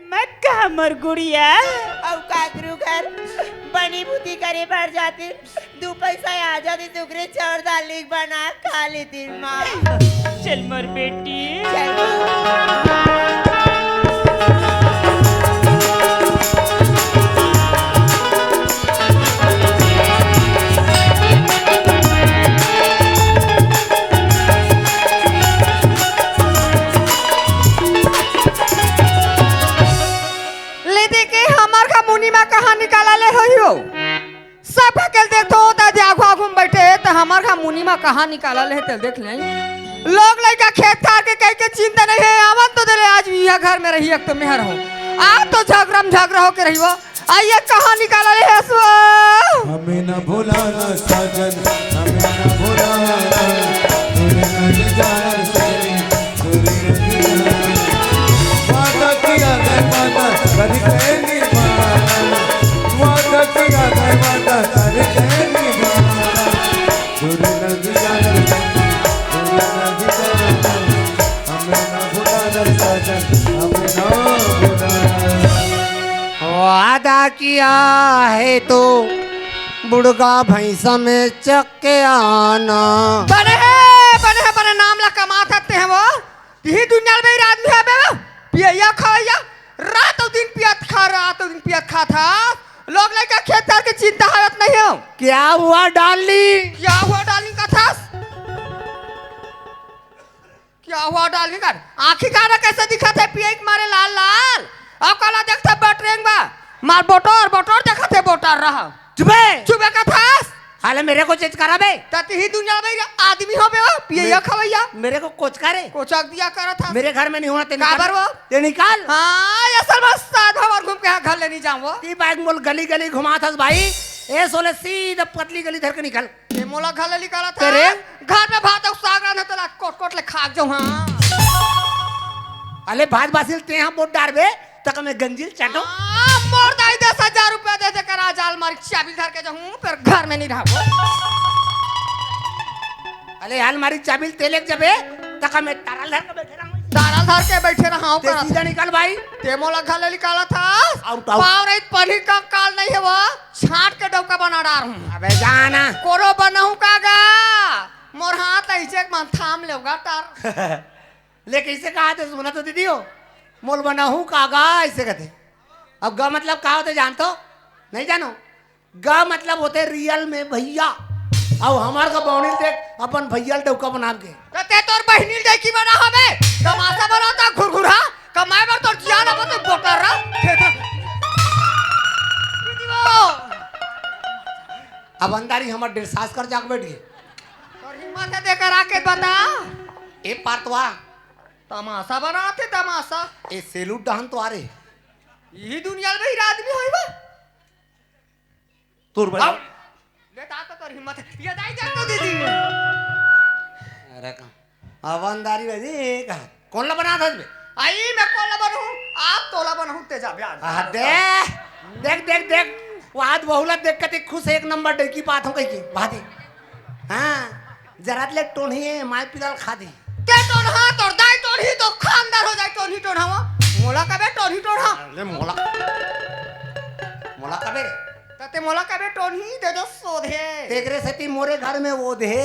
मत कहा मोर गुड़िया। अब काकरू घर बनी बुद्धि करे बढ़ जाती, दो पैसा आ जाती दुगरे चार दाल बना खा लेती माँ। चल मोर बेटी। कहाँ निकाला ले हो सब अकेले देखो तो आगू आगू बैठे तो हमार का मुनी में कहाँ निकाला ले तो देख ले लोग लड़का खेत खार के कह के चिंता नहीं है आवन तो दे आज यह घर में रही तो मेहर हो आ तो झगड़ा हो के रही हो आइए कहाँ निकाला ले है सो हमें न भुलाना साजन हमें न भुलाना तूने न जान से माता किया है माता कभी कहनी माता किया है माता कभी कहनी तूने न जान हमें न भुलाना साजन हमें न भुलाना वादा किया है तो बुढ़गा भैंसा में चक के आना बने नाम ला कमा सकते हैं वो यही दुनिया में आदमी है बे पिया खाया रात और दिन पियत खा था लोग लड़का खेत के चिंता हालत नहीं हो क्या हुआ डाली का था क्या हुआ डाली का आखिर कारा कैसे दिखा था पिया मारे लाल लाल और काला देखता बटरेंग बा मार बोटोर देखा थे बोटर रहा चुबे का था हाले मेरे को चेच करा बे तती ही दुनिया में आदमी हो बे पिया खवैया मेरे को कोच करे कोचक दिया करा था मेरे घर में नहीं होना तेरे काबर वो ते निकाल हां असल में साधा और घूम के घर ले नहीं जाऊं वो ती बैग मोल गली गली घुमा था भाई ए सोले सीधा पतली गली धर के निकल ये मोला घर ले निकाला था तेरे घर में भात और साग रहना तो ला कोट ले खा जाऊं हां अले भात बासिल ते यहां बोट डार बे तक मैं गंजिल चाटो मोर दाई 10,000 रुपया दे दे कर जाल मार चाबी धर के जाऊं फिर घर में नहीं रहबो अले हाल मारी चाबी तेले जबे तक मैं ताराल धर के बैठे रहूं कर सीधा निकल भाई ते मोला घर ले निकाला था आउट पाव रही पढ़ी का काल नहीं है वो छाट के डौका बना डार हूं अबे जाना कोरो बनाऊं कागा मोर हाथ ऐसे मन थाम लेगा तार लेकिन इसे कहा थे सुना तो दीदी हो मोल बना हूँ कागा ऐसे कहते अब ग मतलब कहा होते जानतो नहीं जानो ग मतलब होते रियल में भैया अब हमार का बौनी देख अपन भैया डौका बना के तो ते तोर बहनी दे की बना हवे तमाशा बनाता घुरघुरा कमाए बर तोर जियान अब तो बोटर रहा अब अंदारी हमार डेढ़ सास कर जाग बैठ गए और हिम्मत देकर आके बता ए पार्टवा तमाशा बनाते तमाशा ए सेलूट दहन तो आ रहे यही दुनिया में ही आदमी होई बा तोर बना लेता तो तोर हिम्मत ये दाई जा तो दीदी अरे का अब अंदारी बजे का कौन ला बना था बे आई मैं कोला बनूं आप तोला बनूं तेजा ब्याज देख वाद बहुलत देख के खुश एक नंबर डर की बात हो गई की भादी हां जरा ले टोनी माय पिलाल खा दी ते टोनहा तोर दाई टोनी तो खानदार हो जाए टोनी टोनहा मोला कबे टोनी टोनहा ले मोला कबे तते मोला कबे टोनी दे दो सोधे तेगरे सती मोरे घर में वो दे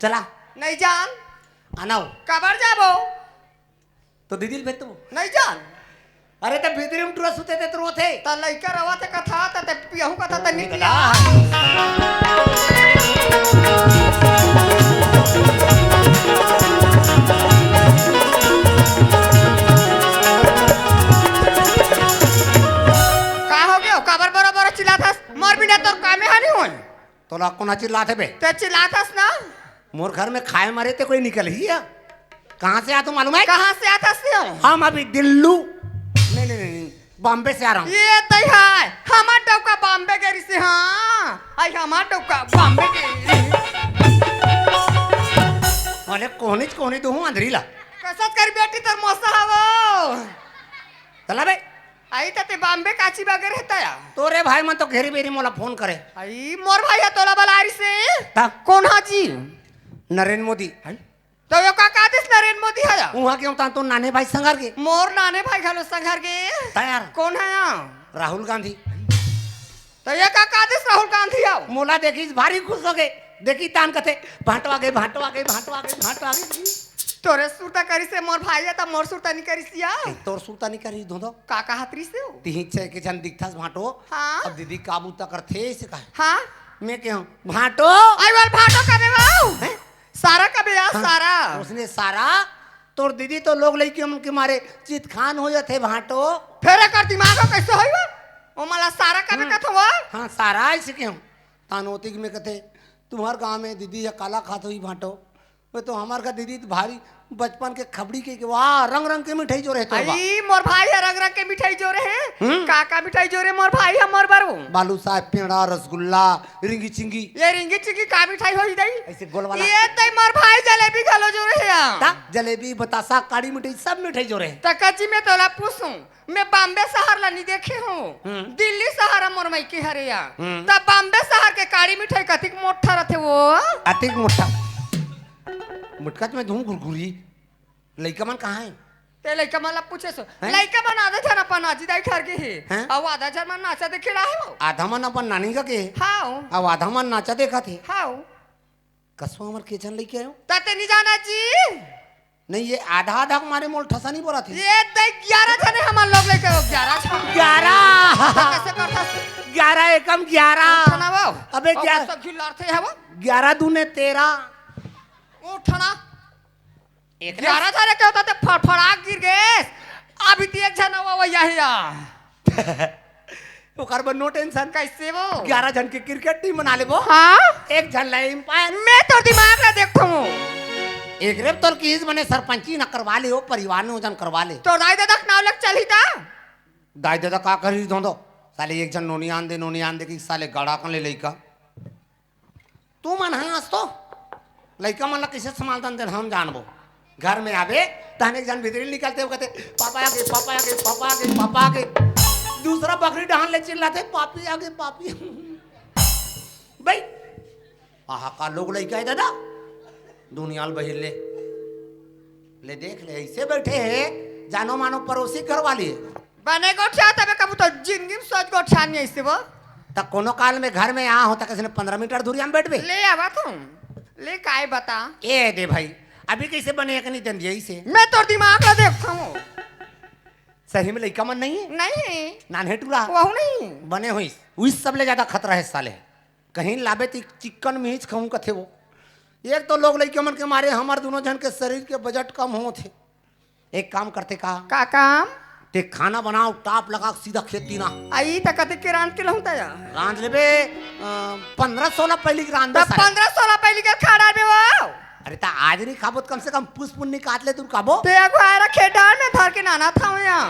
चला नहीं जान आनाओ कबर जाबो तो दीदी भेज तो नहीं जान अरे त भीतरी में टुरा सुते ते तो थे त लइका रवा ते कथा त पियहू कथा त निकला तोला कोना चिल्लाते बे ते चिल्लातस ना मोर घर में खाए मारे ते कोई निकल ही है कहां से आ तू मालूम है कहां से आतस ने हम अभी दिल्लू नहीं बॉम्बे से आ रहा हूं ये तई है हमार टौका बॉम्बे गेरी से हां आई हमार टौका बॉम्बे के अरे कोहनी दो हूं अंधरी ला कसत कर बेटी तर मोसा हवो चला बे आई तते बॉम्बे काची बगे रहता या तोरे भाई मन तो घेरी बेरी मोला फोन करे आई मोर भाई तोला बलारी से ता कौन हाजी नरेंद्र मोदी तो यो का देश नरेंद्र मोदी है वहाँ के होता तो नाने भाई संगर के मोर नाने भाई घलो संघर के तैयार कौन है यहाँ राहुल गांधी तो ये का कादिस राहुल गांधी आओ मोला देखी भारी खुश हो गए देखी तान कथे भाटवा गए भाटवा गए भाटवा गए भाटवा गए तोरे सुरता करी से मोर भाई है तो मोर सुरता नहीं करी सिया तोर सुता नहीं करी धोधो काका हाथरी से हो तीन छह के जन दिखथस भाटो हाँ। अब दीदी काबू तक करथे से कहे हाँ मैं कहूं भाटो आई वाल भाटो कबे वाओ हैं? सारा कबे आ हाँ, सारा उसने सारा तोर दीदी तो लोग लइके मन के मारे चित खान हो जाते भाटो फेरे कर दिमाग कैसे होई बा ओ मला सारा कबे कथवा हाँ सारा ऐसे कहूं तानोतिक में कथे तुम्हार गांव में दीदी या काला खात हुई भाटो वे तो हमार का दीदी तो भारी बचपन के खबड़ी के वाह रंग रंग के मिठाई जो रहते आई मोर भाई है रंग रंग के मिठाई जोरे हैं काका मिठाई जोरे मोर भाई है मोर बरू बालू साहब पेड़ा रसगुल्ला रिंगी चिंगी ये रिंगी चिंगी का मिठाई होई दई ऐसे गोल वाला ये तई मोर भाई जलेबी घलो जोरे है ता जलेबी बतासा काड़ी मिठाई सब मिठाई जो रहे तकची में तोला पूछूं मैं बॉम्बे शहर ला नहीं देखे हूँ दिल्ली शहर मोर मई के हरिया तब बॉम्बे शहर के काड़ी मिठाई कतिक मोटा रहते वो अतिक मोटा मुटकत में धूम घुरघुरी लइका मन कहाँ है ते लइका मन ला पूछे सो हैं? लइका मन आधा जन अपन आजी दाई घर के हैं? है अब आधा जन मन नाचा देखे ला है आधा मन अपन नानी का के हाओ अब आधा मन नाचा देखा थे हाओ कसवा हमर केचन लेके आयो ताते नहीं जाना जी नहीं ये आधा आधा हमारे मोल ठसा नहीं बोला थे ये दई 11 जने हमार लोग लेके 11 छा 11 कैसे करता 11 एकम 11 खाना वो अबे 11 सब खिलार थे है वो 11 दूने 13 उठना 11 जने क्या होता थे फड़फड़ा गिर गए अभी तो एक जना वो यही ओकर पर नो टेंशन कैसे वो 11 जन के क्रिकेट टीम बना ले वो हाँ एक जन लाई एम्पायर मैं तो दिमाग ना देखता हूँ एक रेप तोर कीज बने सरपंची न करवा ले हो परिवार ने जन करवा ले तो दाई दादा नाव लग चली था दाई दादा का करी दो साले एक जन नोनियान दे कि साले गड़ा कर ले लइका तू मन हंस तो लइका मन ला कैसे संभालतन दे हम जानबो घर में आवे तहने एक जन भीतरी निकलते हो कहते पापा आ गए पापा आ गए पापा आ गए पापा आ गए दूसरा बकरी डाल ले चिल्लाते पापी आ गए पापी भाई आहा का लोग लइका है दादा दुनियाल बहिर ले देख ले ऐसे बैठे हैं जानो मानो पड़ोसी घर वाली बने को छा तबे कब तो जिंदगी में सोच को छानी ऐसे वो तक कोनो काल में घर में यहाँ होता किसी ने 15 मीटर दूरी हम बैठबे ले आवा तुम ले काय बता ए दे भाई अभी कैसे बने एक नहीं दिन यही से मैं तो दिमाग ला देखता हूँ सही में लइका मन नहीं है नहीं नान टूरा वो नहीं बने हुई उस सबले ज्यादा खतरा है साले कहीं लाबे तो चिकन मीच खाऊं कथे वो एक तो लोग लइका मन के मारे हमार दोनों जन के शरीर के बजट कम हो थे एक काम करते का काम ते खाना बनाओ टाप लगा सीधा खेती ना आई तक कते के रांध के लहुता जा रांध लेबे 15-16 पहली की रांध तब 15-16 पहली के खाड़ा में वो अरे ता आज नहीं खाबो कम से कम पुष्प पुण्य काट ले तू खाबो ते अगवारा खेडार में धर के नाना था यहाँ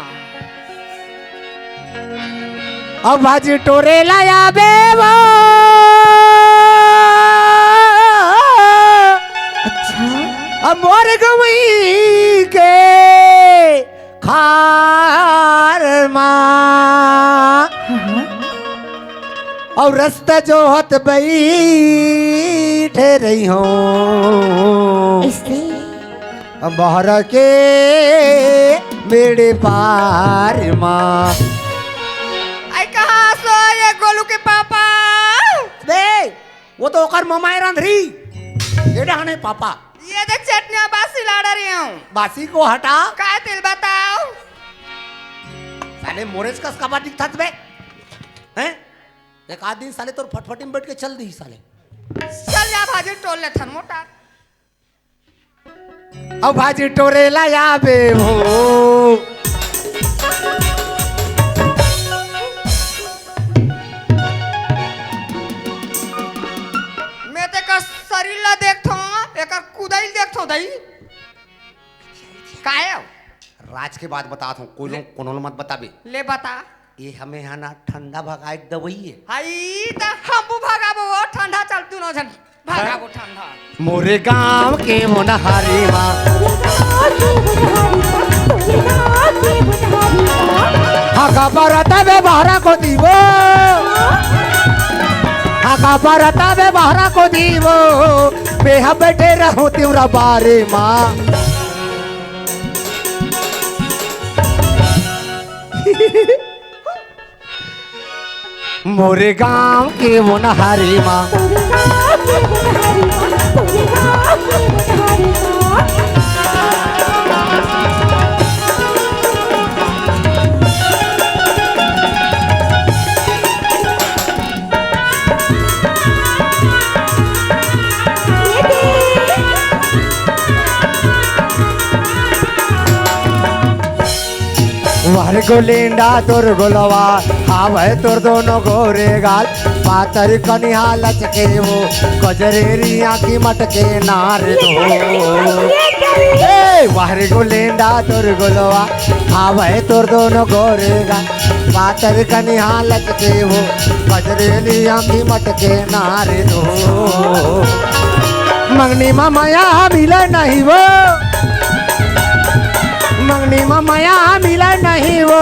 अब भाजी टोरे लाया बे वो अब मोर गवई के खार माँ और रास्ता जो हत बैठे रही हो अब बाहर के मेरे पार माँ आई कहाँ सो ये गोलू के पापा दे वो तो ओकर ममाई रंधरी ये डाने पापा ये देख चटनी बासी लाड़ा रही हूँ बासी को हटा काय तिल बताओ साले मोरेज कस का बात दिखता बे हैं एक आध दिन साले तोर फटफटी में बैठ के चल दी साले चल जा भाजी टोल ले थन मोटा अब भाजी टोरे लाया बे हो मैं ते कर शरीर ला देखतो एकर कुदाइल देखतो दई काय राज के बाद बता हूँ कोई लोग कोनो मत बताबे ले बता ये हमें यहाँ ना ठंडा भगा एक दवाई है हाई त हमबू भागाबो ठंडा चल तू न जन भागाबो ठंडा मोरे गांव के मोनहारी माँ हाका बरता बे बहरा को दीवो हाका बरता बे बहरा को दीवो बेहा बैठे रहो तेरा बारे माँ मोरे गांव के वो नहारी माँ वार गोलेंडा तोर गोलवा हावे तोर दोनों गोरे गाल पातर कनिहा लचके वो गजरेरी आँखी मटके नार दो वार गोलेंडा तोर गोलवा हावे तोर दोनों गोरे गाल पातर कनिहा लचके वो गजरेरी आँखी मटके नार दो मंगनी माया मिले नहीं वो मंगनी माया मिला नहीं वो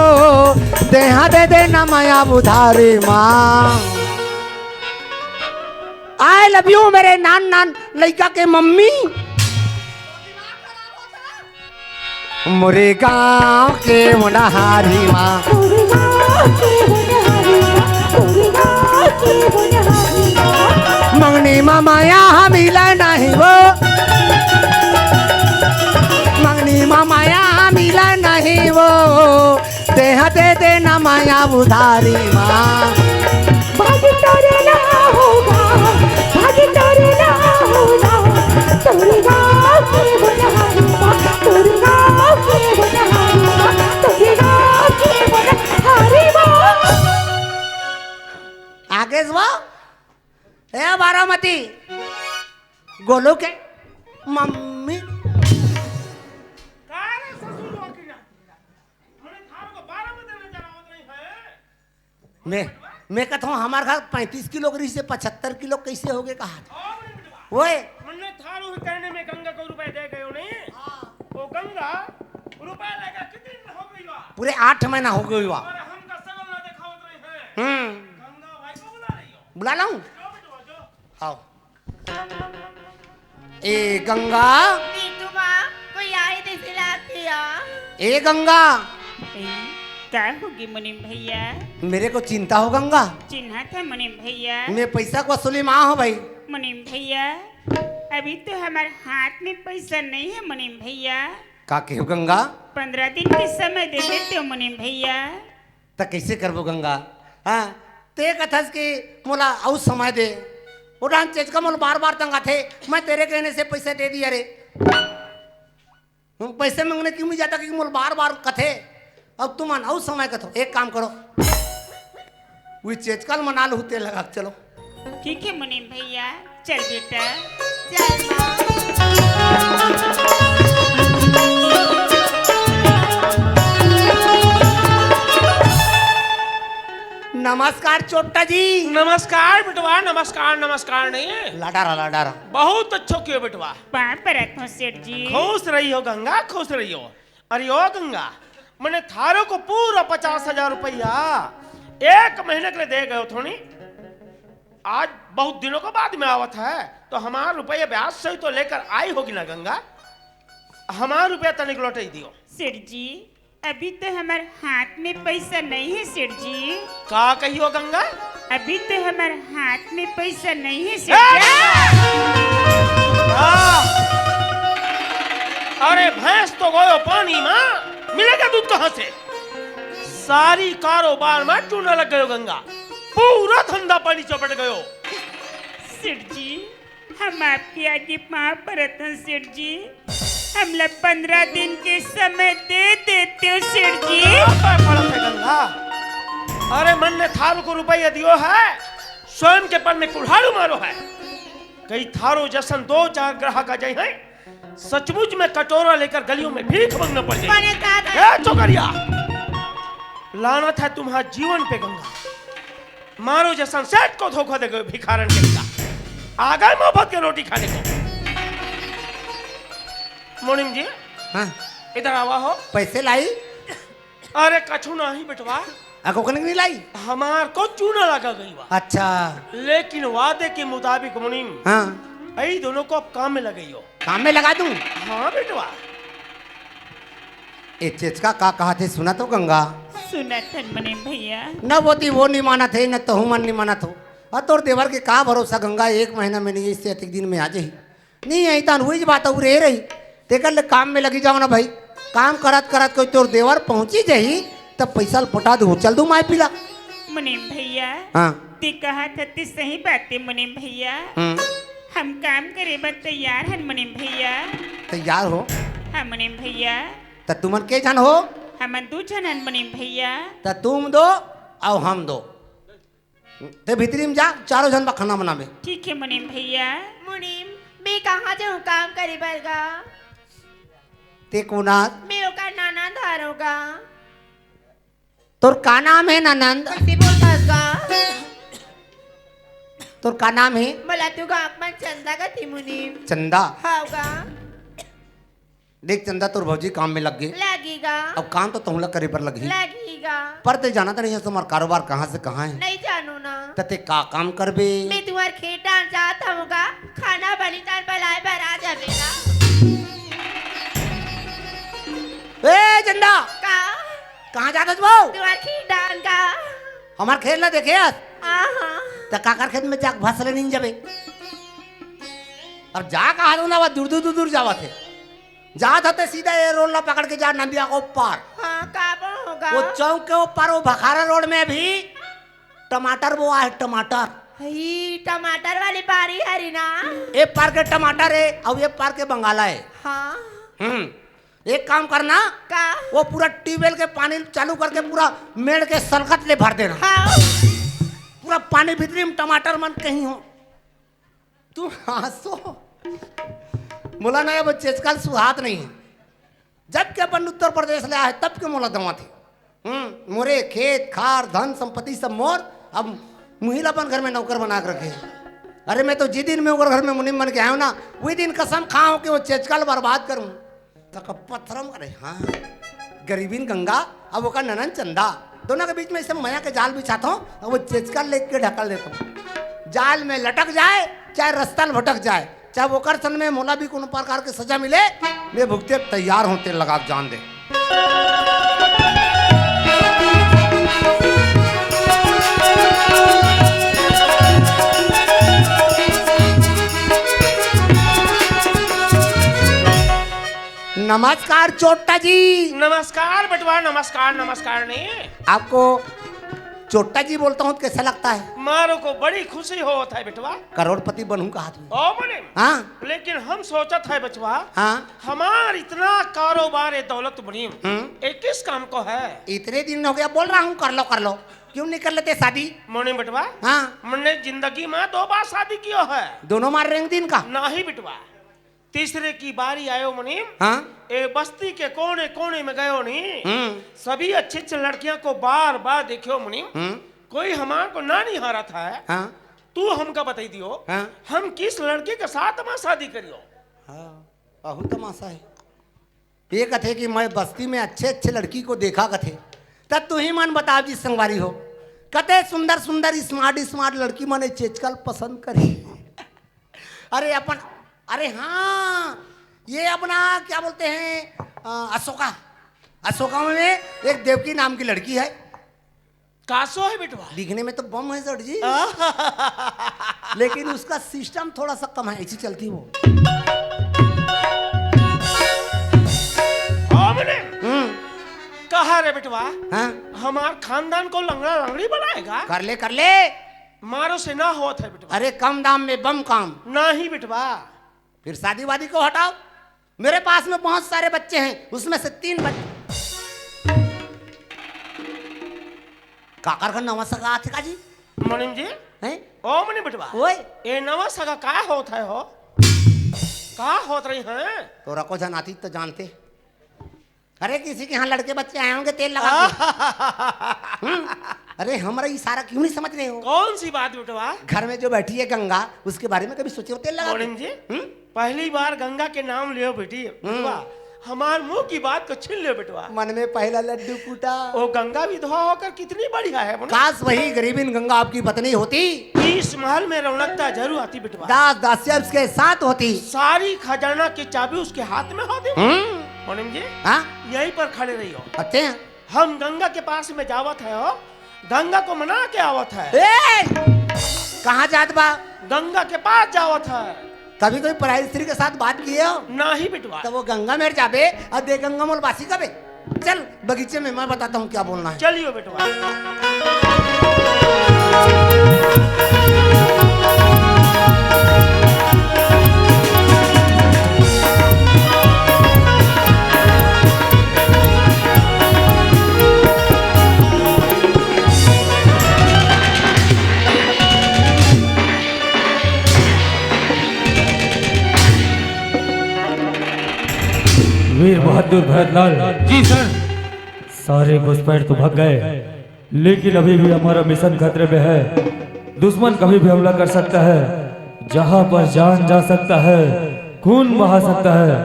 देहा दे देना माया बुधारी माँ आई लव यू मेरे नान नान लड़का के मम्मी मोरे गाँव के मुनहारी माँ मंगनी माया मिला नहीं वो मंगनी माया मिला नहीं वो देहा दे देना माया बुधारी माँ भाग्य तोरे ना होगा भाग्य तोरे ना होगा तोरे गाँव के बनहारी माँ तोरे गाँव के बनहारी माँ तोरे गाँव के बनहारी माँ आगे वो ए बारामती गोलू के मम्मी मैं कहता हूँ हमारे घर 35 किलो की से 75 किलो कैसे हो गए कहा वो मैंने थारू कहने में गंगा को रुपए दे गए नहीं वो गंगा रुपए लेगा कितने दिन हो गई बा पूरे 8 महीना हो गई बा और हम का सगल ना दिखावत रहे हैं गंगा भाई को बुला रही हो बुला लाऊं जो बेटवा जो आओ ए गंगा नीतू माँ कोई आई दिसी लाती है ए गंगा क्या होगी मुनीम भैया? मेरे को चिंता हो गंगा चिन्हा था मुनीम भैया। मैं पैसा को वसूली माँ हो भाई मुनीम भैया अभी तो हमारे हाथ में पैसा नहीं है मुनीम भैया। का के हो गंगा 15 दिन के समय दे देते हो मुनीम भैया। तो कैसे करबो गंगा हाँ ते कथस की मोला आउ समय दे उड़ान चेज का मोल बार बार तंगा थे मैं तेरे कहने से पैसे दे दिया रे पैसे मांगने क्यों नहीं जाता कि मोल बार बार कथे अब तुम आउ समय कथो एक काम करो वो चेचकल मना लो तेल लगा के चलो ठीक है मुनीम भैया चल बेटा चल माँ नमस्कार चोट्टा जी नमस्कार बेटवा नमस्कार नमस्कार नहीं है लाडारा बहुत अच्छो क्यों बेटवा वहाँ पर रखो सेठ जी। खुश रही हो गंगा खुश रही हो। अरे ओ गंगा मैंने थारो को पूरा 50,000 रुपया 1 महीने के लिए दे गए थोड़ी आज बहुत दिनों के बाद में आवत है तो हमारा रुपया ब्याज से ही तो लेकर आई होगी ना गंगा हमारा रुपया तनिक लौटे दियो। सेठ जी अभी तो हमारे हाथ में पैसा नहीं है सेठ जी। का कहियो गंगा अभी तो हमारे हाथ में पैसा नहीं है सेठ जी। अरे भैंस तो गयो पानी में मिलेगा दूध कहाँ से सारी कारोबार में चूना लग गयो गंगा पूरा धंधा पानी चौपट गयो। सेठ जी हम आपके आगे पाँव पड़त हैं सेठ जी हम लोग 15 दिन के समय दे देते हो सेठ जी। पड़त है गंगा अरे मन ने थारू को रुपया दियो है स्वयं के पर में कुल्हाड़ू मारो है कई थारो जैसन 2-4 ग्राहक आ जाए हैं सचमुच में कटोरा लेकर गलियों में भीख मांगना पड़ जाए। चौकरिया लानत है तुम्हारा जीवन पे गंगा मारो जैसन सेठ को धोखा दे गए भिखारन के पिता आ गए मोहब्बत के रोटी खाने को। मोनिम जी हाँ इधर आवा हो पैसे लाई अरे कछु नहीं बेटवा अको कने नहीं लाई हमार को चूना लगा गई बा अच्छा लेकिन वादे के मुताबिक मुनीम हाँ आई दोनों को अब काम में लगई हो। काम में लगा दूं हाँ बेटवा ए चेचका का कहा थे सुना तो गंगा सुना थन मुनीम भैया। न बोती वो नहीं माना थे न तो मन नहीं माना थो। और तोर देवर के का भरोसा गंगा 1 महीना में नहीं इससे अधिक दिन में आ जाही नहीं आई तान हुई बात अब रह रही तेकर ले काम में लगी जाओ ना भाई। काम करत करत कोई तोर देवर पहुंची जाही तब पैसा पटा दो चल दू माय पिला। मुनीम भैया हाँ ती कहा था ती सही बात है मुनीम भैया। हम काम करे बस तैयार हैं मुनीम भैया। तैयार हो हाँ मुनीम भैया। त तुमन के जन हो हम 2 जन हैं मुनीम भैया। त तुम दो और हम दो ते भीतरी में जा चारों जन बा खाना बनावे। ठीक है मुनीम भैया। मुनीम मैं कहाँ जाऊँ काम करे बरगा। ते कोना मैं ओका नाना धारोगा। तोर का नाम है ननंद कैसे बोलतास गा। तोर का नाम है मला तू गाँव में चंदा का थी मुनीम। चंदा। हाउगा देख चंदा तोर भौजी काम में लग गए लगेगा अब काम तो तुम लोग करे पर लगी लगेगा। पर ते जाना तो नहीं है तुम्हारा कारोबार कहाँ से कहाँ है नहीं जानू ना। ते का काम करबे मैं तुम्हारे खेत डाल जाता हूँगा खाना बनी तार बलाए भरा जावेगा। ए चंदा का कहाँ जाता तू बहु तुम्हारे खेत डाल का। हमार खेल ना देखे आज आहा त काकर खेत में जाक भसले नहीं जाबे। अब जा कहा दो ना वो दूर दूर दूर दूर जावा थे जात होते सीधा ये रोड ला पकड़ के जा नंदिया को पार हाँ काबो होगा। वो चौक के ऊपर वो भखारा रोड में भी टमाटर वो है टमाटर ही टमाटर वाली बारी हरी ना। एक पार के टमाटर है और एक पार के बंगाला है। हाँ एक काम करना का वो पूरा ट्यूबवेल के पानी चालू करके पूरा मेड़ के सलखत ले भर देना हाँ पूरा पानी भीतरी में टमाटर मन कहीं हो तू हंसो मोला ना अब चेचकल सुहात नहीं है जब के अपन उत्तर प्रदेश ले आए तब के मोला दवा थे मोरे खेत खार धन संपत्ति सब मोर अब मुहिल अपन घर में नौकर बना के रखे। अरे मैं तो जिस दिन में ओकर घर में मुनिम बन के आया हूँ ना वही दिन कसम खाऊं कि वो चेचकल बर्बाद करूं तक पत्थरम करे। हाँ गरीबीन गंगा अब वो का ननन चंदा दोनों के बीच में ऐसे माया के जाल बिछाता हूँ और वो चेचकल लेके ढकल देता हूँ। जाल में लटक जाए चाहे रास्ता भटक जाए चाहे वो कर सन में मोला भी कोनो प्रकार के सजा मिले मैं भुगते तैयार हूँ तेल लगा जान दे। नमस्कार चोट्टा जी। नमस्कार बटवा नमस्कार नमस्कार नहीं आपको चोट्टा जी बोलता हूँ कैसा लगता है। मारो को बड़ी खुशी होता है बेटवा करोड़पति बनूं का हाथ में। ओ मने हाँ लेकिन हम सोचत है बचवा हाँ हमार इतना कारोबार है दौलत मुनीम एक किस काम को है। इतने दिन हो गया बोल रहा हूँ कर लो क्यों नहीं कर लेते शादी। मुनीम बेटवा हाँ मैंने जिंदगी में 2 बार शादी किया है। दोनों मार रहे दिन का नहीं बेटवा तीसरे की बारी आयो मुनीम। हाँ ए बस्ती के कोने कोने में गयो नहीं सभी अच्छी अच्छी लड़कियों को बार बार देखियो मुनीम कोई हमार को ना नहीं हारा था। हाँ तू हमका बताई दियो हाँ हम किस लड़के के साथ में शादी करियो। हाँ बहुत तमाशा है ये कथे कि मैं बस्ती में अच्छे अच्छे लड़की को देखा कथे तब तू ही मन बता जी संगवारी हो कते सुंदर सुंदर स्मार्ट स्मार्ट लड़की मने चेचकल पसंद करी। अरे अपन अरे हाँ ये अपना क्या बोलते हैं अशोका में एक देवकी नाम की लड़की है। कासो है बेटवा दिखने में तो बम है सर जी लेकिन उसका सिस्टम थोड़ा सा कम है ऐसी चलती वो। कहा रे बेटवा हाँ हमार खानदान को लंगड़ा लंगड़ी बनाएगा। कर ले मारो से ना होता है बेटवा। अरे कम दाम में बम काम नहीं बेटवा फिर शादी वादी को हटाओ। मेरे पास में बहुत सारे बच्चे हैं उसमें से 3 बच्चे काकर का नवा सगा थे का जी मुनीम जी हैं ओ मुनीम बेटवा ओए ए नवा सगा का होता है हो का होत रही हैं। तो रखो जनाती तो जानते अरे किसी के यहाँ लड़के बच्चे आए होंगे तेल लगा के। अरे हमारा इशारा क्यों नहीं समझ रहे हो। कौन सी बात बेटवा घर में जो बैठी है गंगा उसके बारे में कभी सोचे हो तेल लगा मुनीम जी पहली बार गंगा के नाम लियो बेटी बेटवा हमार मुंह की बात को छीन लियो बेटवा। मन में पहला लड्डू फूटा वो गंगा विधवा होकर कितनी बढ़िया है मुनीम। काश वही गरीबीन गंगा आपकी पत्नी होती इस महल में रौनकता जरूर आती बेटवा। दास दासिया उसके साथ होती सारी खजाना की चाबी उसके हाथ में होती। मुनीम जी हाँ यहीं पर खड़े रही हो। अच्छे हैं हम गंगा के पास में जावत है हो, गंगा को मना के आवत है। ए कहाँ जात बा? गंगा के पास जावत है। कभी कोई पराई स्त्री के साथ बात किए हो? ना ही बेटवा। तो वो गंगा में जाबे और दे गंगा मोल बासी कबे। चल बगीचे में मैं बताता हूँ क्या बोलना है। चलियो बेटवा। वीर बहादुर भरतलाल। जी सर। सारे घुसपैठ तो भाग गए, लेकिन अभी भी हमारा मिशन खतरे में है। दुश्मन कभी भी हमला कर सकता है, जहां पर जान जा सकता है, खून बहा सकता है।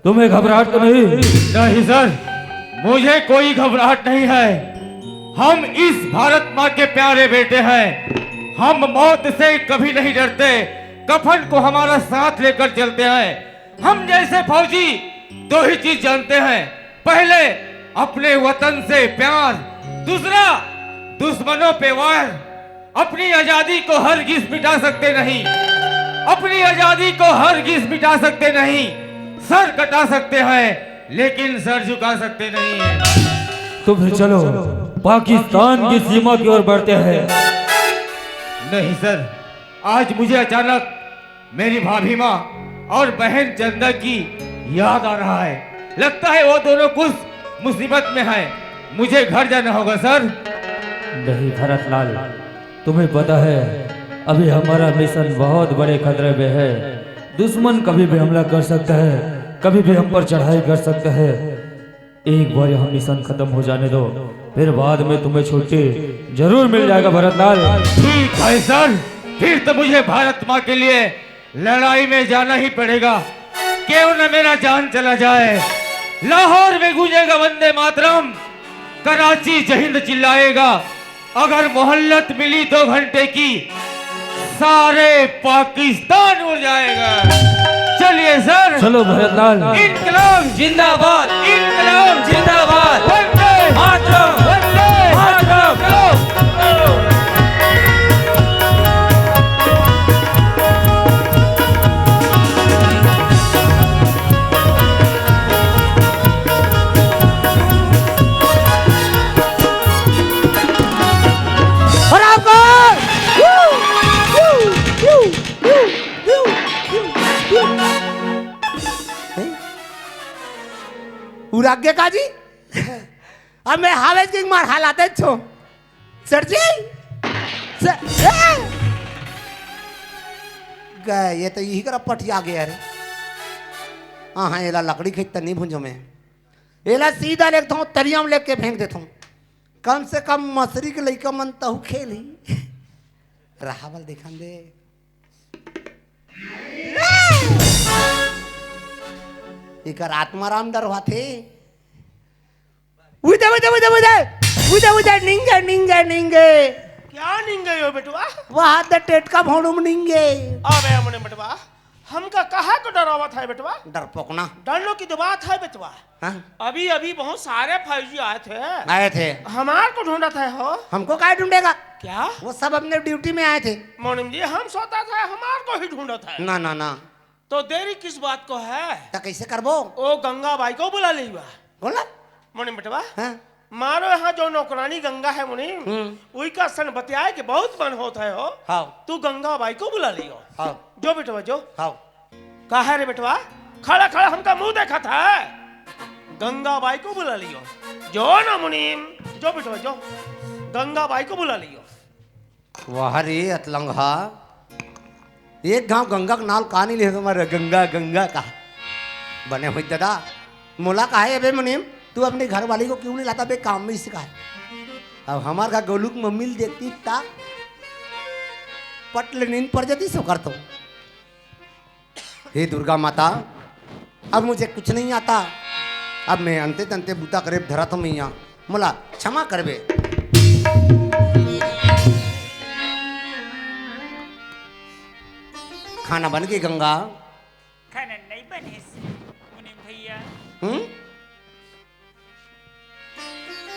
तुम्हें घबराहट तो नहीं? नहीं सर, मुझे कोई घबराहट नहीं है। हम इस भारत माँ के प्यारे बेटे हैं। हम मौत से कभी नहीं डरते, कफन को हमारा साथ लेकर चलते हैं। हम जैसे फौजी दो ही चीज जानते हैं, पहले अपने वतन से प्यार, दूसरा दुश्मनों पे वार। अपनी आजादी को हरगिज मिटा सकते नहीं, अपनी आजादी को हरगिज मिटा सकते नहीं। सर कटा सकते हैं लेकिन सर झुका सकते नहीं है। तो फिर चलो पाकिस्तान की सीमा की ओर बढ़ते हैं। नहीं सर, आज मुझे अचानक मेरी भाभी माँ और बहन चंदा की याद आ रहा है। लगता है वो दोनों कुछ मुसीबत में हैं। मुझे घर जाना होगा सर। नहीं भरतलाल, तुम्हें पता है अभी हमारा मिशन बहुत बड़े खतरे में है। दुश्मन कभी भी हमला कर सकता है, कभी भी हम पर चढ़ाई कर सकता है। एक बार यह मिशन खत्म हो जाने दो, फिर बाद में तुम्हें छुट्टी जरूर मिल जाएगा भरतलाल। ठीक है सर, फिर तो मुझे भारत माँ के लिए लड़ाई में जाना ही पड़ेगा। क्यों न मेरा जान चला जाए। लाहौर में गूंजेगा वंदे मातरम, कराची जहिंद चिल्लाएगा। अगर मोहल्लत मिली 2 घंटे की, सारे पाकिस्तान उड़ जाएगा। चलिए सर। चलो भरतलाल। इनकलाब जिंदाबाद, इनकलाब जिंदाबाद, वंदे मातरम, वंदे मातरम। चलो। उराग्य काजी अब मैं हावेज किंग मार हालाते छो सर जी गए। ये तो यही करा पटिया गया रे। हाँ एला लकड़ी खींच नहीं भूंजो में, एला सीधा लेता हूँ तरिया में लेके फेंक देता हूँ। कम से कम मसरी के लइका मन तहु खेली राहवल दिखा दे। इकर आत्माराम डरवा थे। उदे उदे उदे उदे उदे उदे निंगे निंगे निंगे। क्या निंगे हो बेटवा? वहाँ द टेटका भोंडुम निंगे। अबे हमने बेटवा, हमका कहा को डरावा था बेटवा? डरपोकना डरने की तो बात है बेटवा। हाँ? अभी अभी बहुत सारे फौजी आए थे। हमार को ढूंढा था हो। हमको क्या ढूंढेगा? क्या? वो सब अपने ड्यूटी में आए थे। मोनिम जी हम सोता था हमार को ही ढूंढा था। ना ना ना, तो देरी किस बात को है? तो कैसे करबो? ओ गंगा बाई को बुला लीबा। बोला मोनिम बेटवा, हाँ? मारो यहाँ जो नौकरानी गंगा है मुनीम, वही का सन बतियाए कि बहुत मन होता है हो। हाँ तू गंगा बाई को बुला लियो। हाँ जो बेटवा जो। हाँ कहा रे बेटवा? खड़ा खड़ा हमका मुंह देखा था। गंगा बाई को बुला लियो। जो ना मुनीम, जो बेटवा जो। गंगा बाई को बुला लियो। वाह रे अतलंगा, एक गांव गंगा का नाल कहा नहीं ले तुम्हारे गंगा गंगा का बने हुए दादा। मोला कहा है अबे मुनीम, तू अपने घर वाली को क्यों नहीं लाता? बे काम में सिखा है। अब हमार का गोलू की मम्मी देखती ता पटल नींद पड़ जाती सो कर तो। हे दुर्गा माता, अब मुझे कुछ नहीं आता। अब मैं अंते तंते बूता करे धरा तो मैया, मोला क्षमा करबे। खाना बन गई गंगा? खाना नहीं बने मुनीम भैया।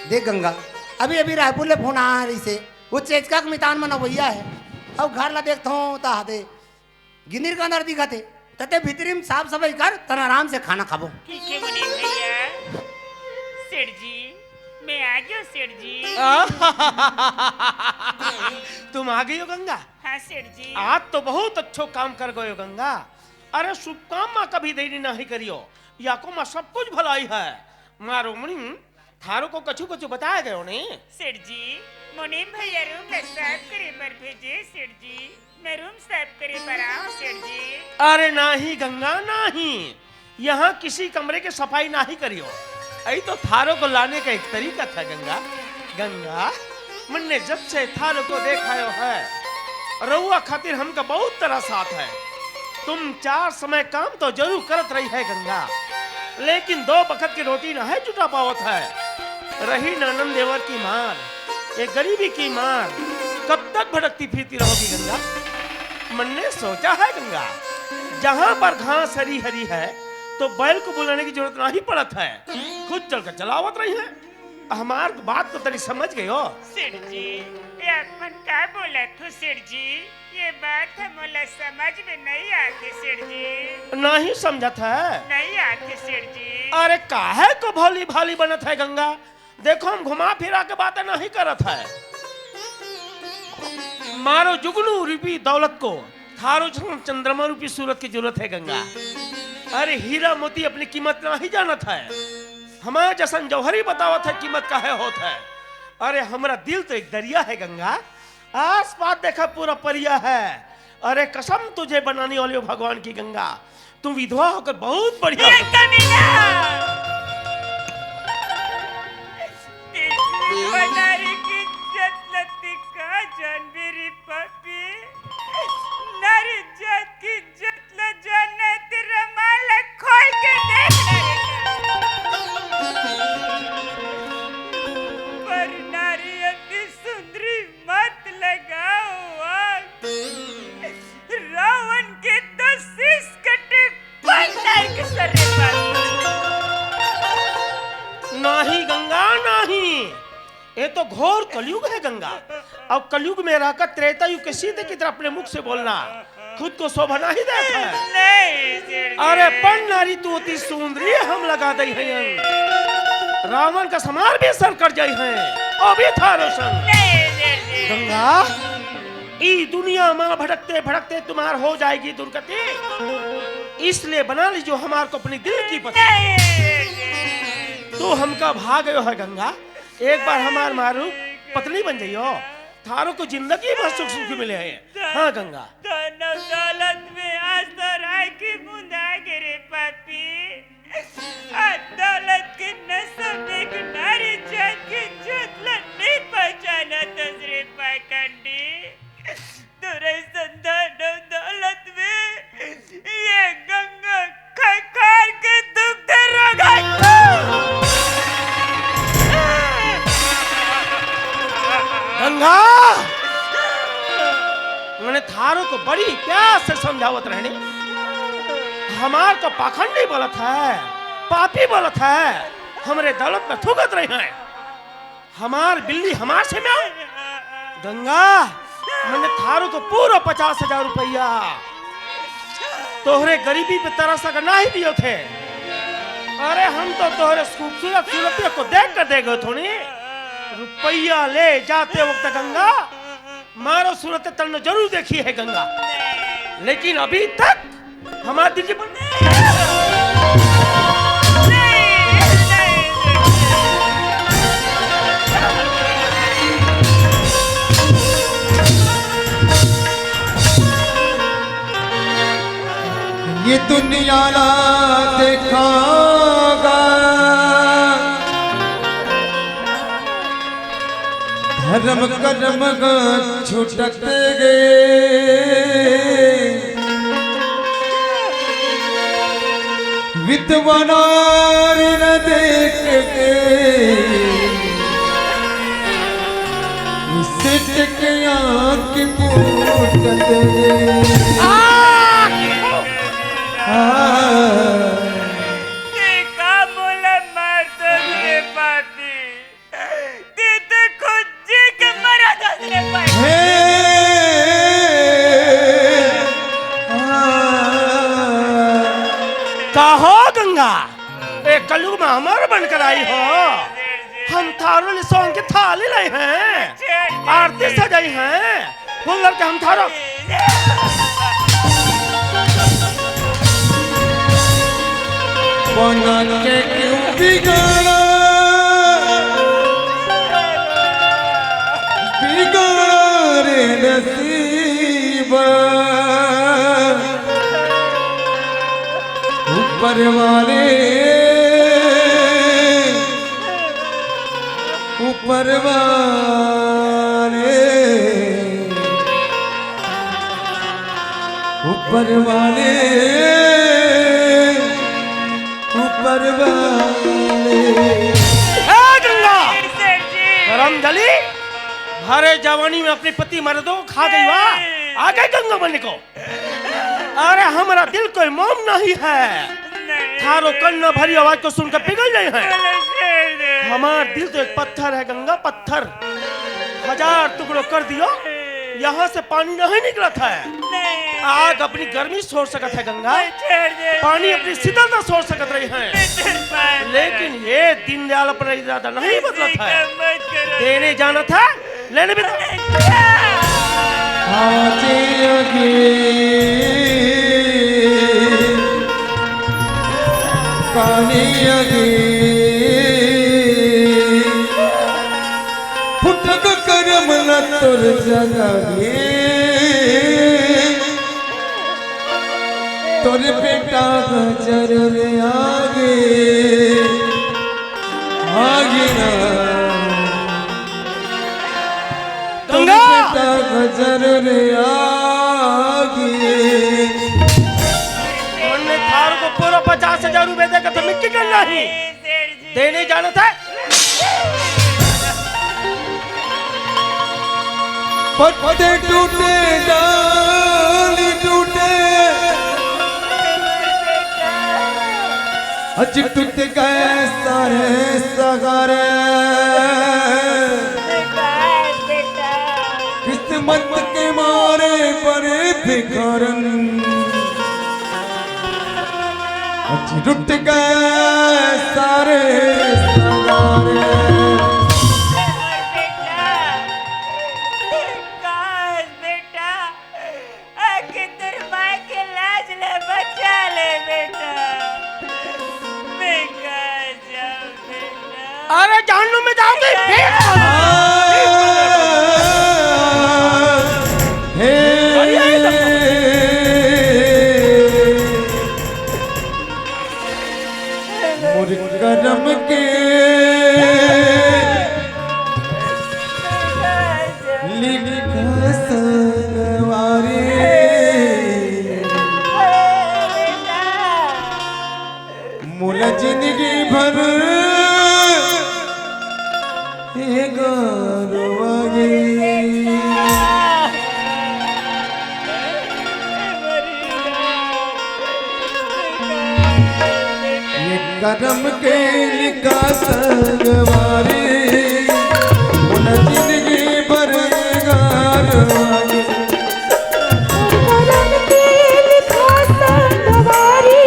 देख गंगा, अभी अभी रायपुर ले फोन आ रही से वो चेचका के मितान में नवैया है। अब घर ला देखता हूँ ता हाथे गिनिर का अंदर दिखा थे तते भीतरी में साफ सफाई कर तन आराम से खाना खाबो। ठीक है मुनीम भैया। सेठ जी मैं आ गया सेठ जी। तुम आ गई हो गंगा? हाँ सेठ जी। आज तो बहुत अच्छो काम कर गए हो गंगा। अरे शुभ काम माँ कभी देरी नहीं करियो, या को माँ सब कुछ भलाई है। मारो मुनीम थारो को कछु कछु बताया गयो ने। सेठ जी मुनीम भैया रूम ला साफ करे पर भेजे सेठ जी। मैं रूम साफ करे पर आऊं सेठ जी। अरे नहीं गंगा नहीं, यहाँ किसी कमरे की सफाई नहीं करियो। आई तो थारो को लाने का एक तरीका था गंगा। गंगा मैंने जब से थारो को देखायो है रउआ खातिर हमका बहुत तरह साथ है। तुम 4 समय काम तो जरूर करत रही है गंगा, लेकिन 2 वक्त की रोटी ना है जुटा पावत है। रही ननन देवर की मार, एक गरीबी की मार, कब तक भटकती फिरती रहोगी गंगा? मैंने सोचा है गंगा, जहां पर घास हरी हरी है तो बैल को बुलाने की जरूरत नहीं पड़त है, खुद चलकर चलावत रही है। हमार बात तो तनी समझ गए हो। सेठ जी ये अपन का बोला थो सेठ जी? ये बात हमला समझ में नहीं आती सेठ जी। नहीं समझत है? नहीं आती सेठ जी। अरे काहे को भोली भाली बनत है गंगा? देखो हम घुमा फिरा के बातें नहीं करत है। मारो जुगनू रूपी दौलत को थारो चंद्रमा रूपी सूरत की जरूरत है गंगा। अरे हीरा मोती अपनी कीमत नहीं जानत है, हमारे जसन जौहरी बतावत है कीमत काहे होत है। अरे हमारा दिल तो एक दरिया है गंगा, आस पास देखा पूरा परिया है। अरे कसम तुझे बनाने वाले हो भगवान की गंगा, तुम विधवा होकर बहुत बढ़िया हो। बनारी की जतलती का जानबेरी पापी नारी जात की जतला जाने तेरा माल खोल के देख पर नारी अति सुंदरी मत लगाओ आग, रावण के तो शीश कटे पंडाई के सरे पर। नहीं गंगा नहीं, ये तो घोर कलयुग है गंगा। अब कलयुग में रहकर त्रेता युग के सीधे की तरह अपने मुख से बोलना खुद को शोभा नहीं देता है। नहीं अरे पण नारी तू अति सुंदरी हम लगा दई है, रावण का समार भी सर कर जाई है और भी था रोशन। गंगा ई दुनिया में भटकते भटकते तुम्हार हो जाएगी दुर्गति, इसलिए बना लीजिए हमार को अपनी दिल की पति। तू हमका भाग गयो है गंगा, एक बार हमार मारू पत्नी बन जाइयो, थारों को जिंदगी भर सुख सुख मिले हैं। हाँ गंगा दौलत में आज तो राय की बूंदा गिरे पापी, दौलत के नसब एक नारी जात की जुतला नहीं पहचाना तजरे पाखंडी। तुरे संतान दौलत में ये गंगा खकार के दुख दे रगा। गंगा मैंने थारों को बड़ी प्यार से समझावत रहने, हमार को पाखंडी बोलत है, पापी बोलत है, हमारे दौलत में थूकत रहे हैं, हमार बिल्ली हमार से में। गंगा मैंने थारों को पूरा 50,000 रुपया तोहरे गरीबी पे तरस अगर नहीं दियो थे। अरे हम तो तोहरे खूबसूरत सूरतिया को देख कर दे गए थोड़ी। रुपया ले जाते वक्त गंगा मारो सूरत तन जरूर देखी है गंगा, लेकिन अभी तक हमारे दिल की ये दुनिया ना देखागा धर्म कर्म छुटकते गए विद्वानारी न देख के सिट के आँख फूटते देखा बोला मर्द के पापी एक कलयुग में हमारा बनकर आई हो। हम थारो ले सोन के थाली लाई हैं, आरती सजाई हैं, फूल के हम थारो बना के क्यों बिगाड़ा बिगाड़े नसीब ऊपर वाले ऊपर वाले ऊपर वाले ऊपर वाले। गंगा करम दली हरे जवानी में अपने पति मर्दों को खा गई वाह, आ गए गंगा बनने को। अरे हमारा दिल कोई मोम नहीं है, थारो कन्ना भरी आवाज को सुनकर पिघल गए हैं। हमारा दिल तो एक पत्थर है गंगा, पत्थर 1000 टुकड़ों कर दियो, यहाँ से पानी नहीं निकला था। आग अपनी गर्मी छोड़ सकत है गंगा, पानी अपनी शीतलता छोड़ सकत रही है, लेकिन ये दीनदयाल अपना इरादा नहीं बदला था। देने जाना था, लेने भी फुटक करम न तुर जगागे तुर बेटा जरूर आगे आगे ना गंगा बेटा जरूर आगे। हमने थार को पूरा 50,000 रुपए देकर तो मिट्टी करना ही देने जाना था। पत्ते टूटे डाली टूटे अज टूट गए सारे सगारे किस्मत के मारे परे भिखारन अज टूट गए सारे सगारे। अरे जानू में जाओगे करम के लिखा संगवारी मुला जिंदगी भर करम के लिखा संगवारी मुला जिंदगी भर गारवारी। करम के लिखा संगवारी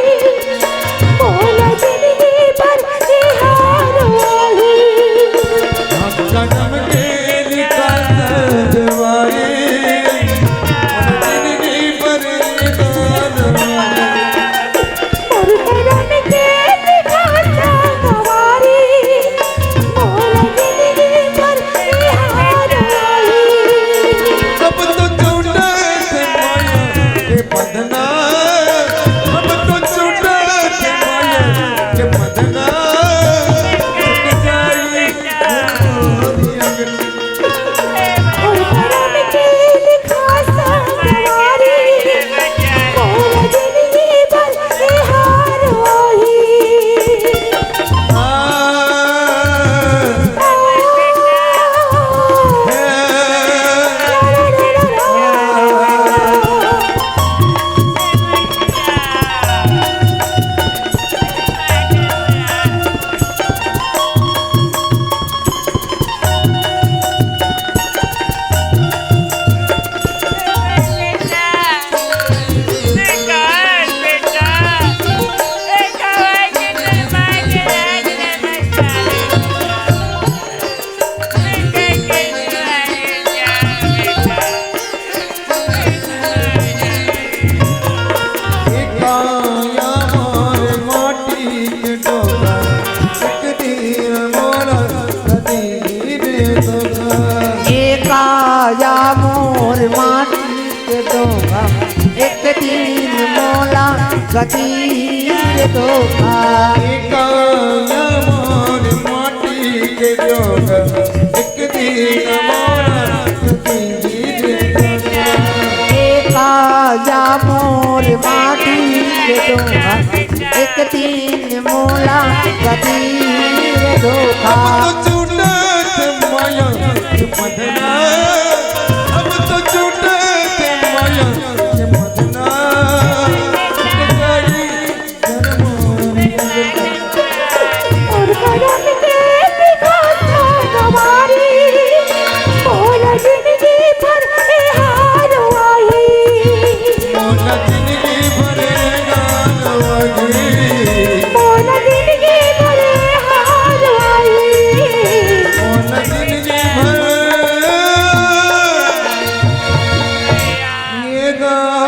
मोला जिंदगी भर निहारवारी। करम के लिखा संगवारी जिंदगी भर गारवारी। मोला जिंदगी भर निहारवारी। सब दिन मोला गतीर धोखा काया मोर माटी के जोग एक दिन मोरा काया मोर माटी के धोखा एक दिन मोला गतीर धोखा तो छूटत माया मदना अब तो छूटत माया मदना और कदम के दिखाता हमारी मोला जिंदगी भर ए हार आई मोला जिंदगी भरे गानवागी मोला जिंदगी भर ए हार आई मोला जिंदगी भर ये गान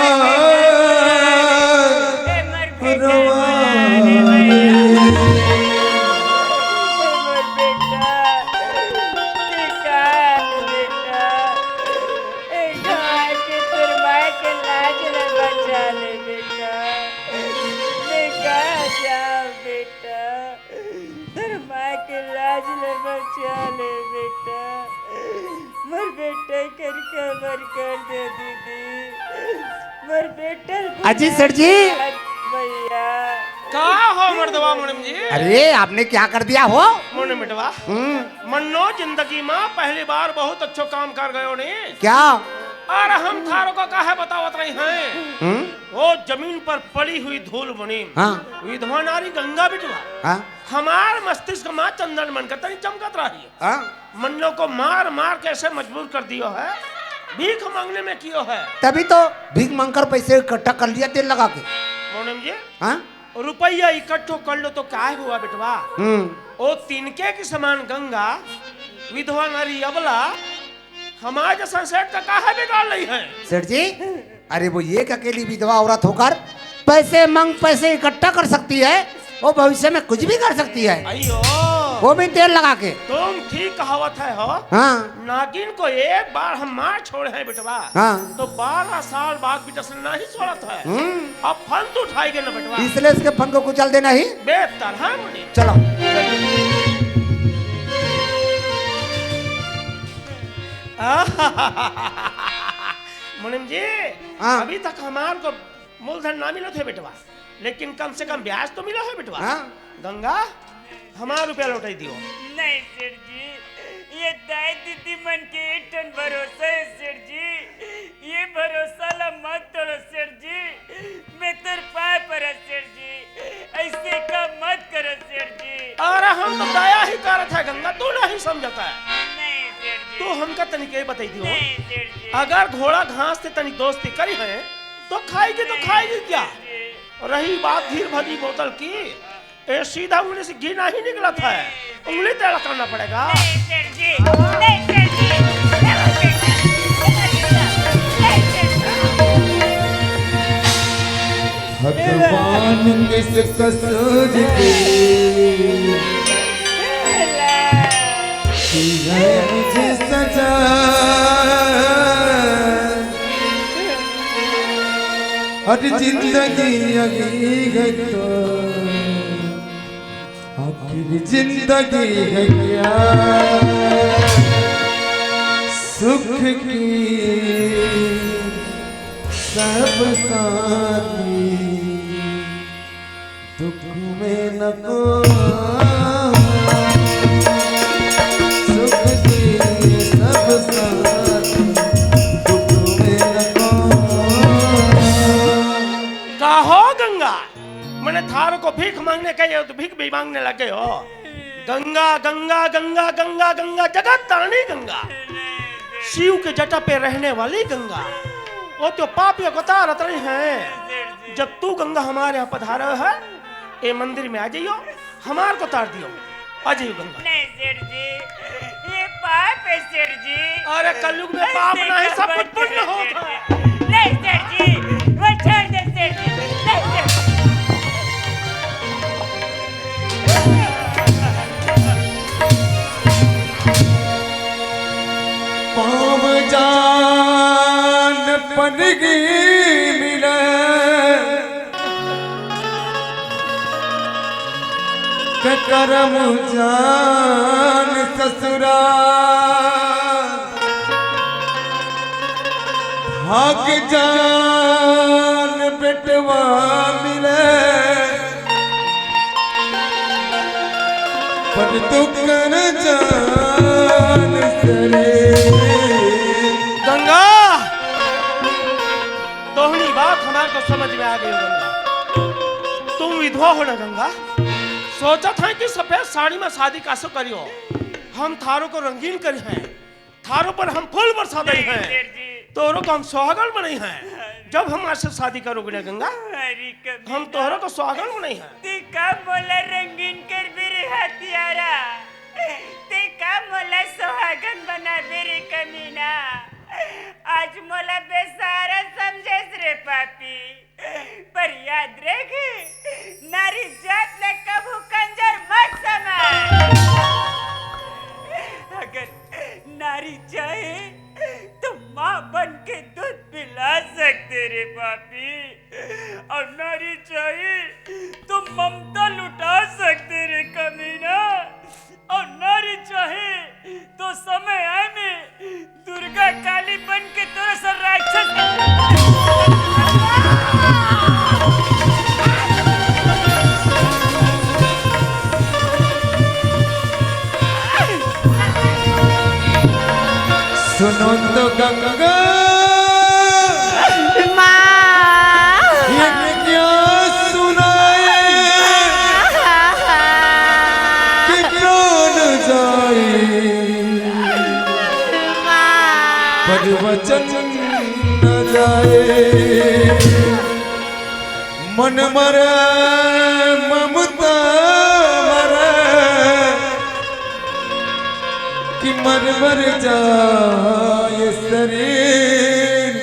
अजी सेठ जी भैया का हो मर्दवा मुनिम जी? अरे आपने क्या कर दिया हो मुनि मिटवा मन्नो जिंदगी में पहली बार बहुत अच्छो काम कर गयो ने। क्या और हम थारो को काहे बतावत रही हैं? वो जमीन पर पड़ी हुई धूल मुनिम हाँ विधवा नारी गंगा बिटवा हाँ हमार मस्तिष्क में चंदन मन कर तनी चमकत रही है। हाँ मन्नो को मार मार कैसे मजबूर कर दियो है, भीख मांगने में कियो है। तभी तो भीख मांगकर पैसे इकट्ठा कर लिया तेल लगा के मोनम जी हाँ रुपया इकट्ठो कर लो तो क्या हुआ बेटवा? ओ तिनके की समान गंगा विधवा नारी अबला हमारे जैसा सेठ का काहे बिगाड़ रही है? सेठ जी अरे वो एक अकेली विधवा औरत होकर पैसे इकट्ठा कर सकती है, वो भविष्य में कुछ भी कर सकती है, अयो वो भी तेल लगा के। तुम ठीक कहावत है हो। हाँ नागिन को एक बार हम मार छोड़े हैं बेटवा हाँ तो 12 साल बाद भी डसन नहीं छोड़त है। अब फन तो उठाएंगे ना बेटवा, इसलिए इसके फन को कुचल देना ही बेहतर है मुनि। चलो। मुनिम जी हाँ। अभी तक हमार को मूलधन ना मिलो थे बेटवा, लेकिन कम से कम ब्याज तो मिला है बेटवा। हाँ। गंगा हमारा रुपया लौटाई दियो। नहीं सेठ जी, ये दाई दीदी मन के एक टन भरोसा है सेठ जी, ये भरोसा ला मत तोड़ो सेठ जी, मैं तेरे पाए पर है सेठ जी, ऐसे का मत करो सेठ जी। अरे हम तो दया ही करत है गंगा, तू नहीं समझता है। नहीं सेठ जी, तू हमका तनिक बताई दियो, नहीं सेठ जी, अगर घोड़ा घास से तनिक दोस्ती करी है तो खाएगी क्या? रही बात धीर भरी बोतल की, ये सीधा उंगली से घी नहीं निकला था, उंगली टेढ़ा करना पड़ेगा। नहीं सेठ जी, नहीं सेठ जी, नहीं सेठ जी। भगवान किस कसूर के है मुझे सजा, हर जिंदगी अगी है तो आखिर जिंदगी है क्या, सुख की सब साथी दुख में न को, सुख की सब साथी दुख में न को। का हो गंगा, मैंने थारों को भीख मांगने कहे तो भीख भी मांगने लगे हो। गंगा गंगा गंगा गंगा गंगा जगत तारणी गंगा, शिव के जटा पे रहने वाली गंगा, वो तो पापियों को तारत रही है। जब तू गंगा हमारे यहाँ पधारा है, ये मंदिर में आ जाइयो, हमार को तार दियो, आ जाइयो गंगा। नहीं सेठ जी, ये पाप है सेठ जी। अरे कलयुग में पाप नहीं, सब कुछ पुण्य होता है। नहीं सेठ जी, वो छोड़ दे सेठ जी, नहीं सेठ जी। पाव जान पनगी मिले करम जान ससुराल भाग जान बेटवा मिले पर तू कर जान सरे गंगा तोहनी बात हमारे को समझ में आ गई हो गंगा। तुम विधवा हो ना गंगा। सोचा था कि सफेद साड़ी में शादी कैसे करियो। हम थारों को रंगीन करी हैं, थारों पर हम फूल बरसा रही हैं, तोरों को हम सुहागन बनाई हैं। जब हम आज से शादी करोगे ना गंगा, हम तोहरों को सुहागन बनाई हैं। का मोला रंगीन कर मेरे हथियारा, ते का मोला सुहागन बना मेरे कमीना। आज मोला बेसारा समझेस रे पापी, पर याद रख नारी जात ने कबू कंजर मत समझ। अगर नारी चाहे तो माँ बन के दूध पिला सकते रे पापी, और नारी चाहे तो ममता लुटा सकते रे कमीना, और नारी चाहे तो समय आए में दुर्गा काली बन के तोरे सर राक्षस सुनो तो गंगा ये क्या सुनाए कि क्यों न जाए पर वचन न जाए मन मरे ममता मरे कि मर मर जाए शरीर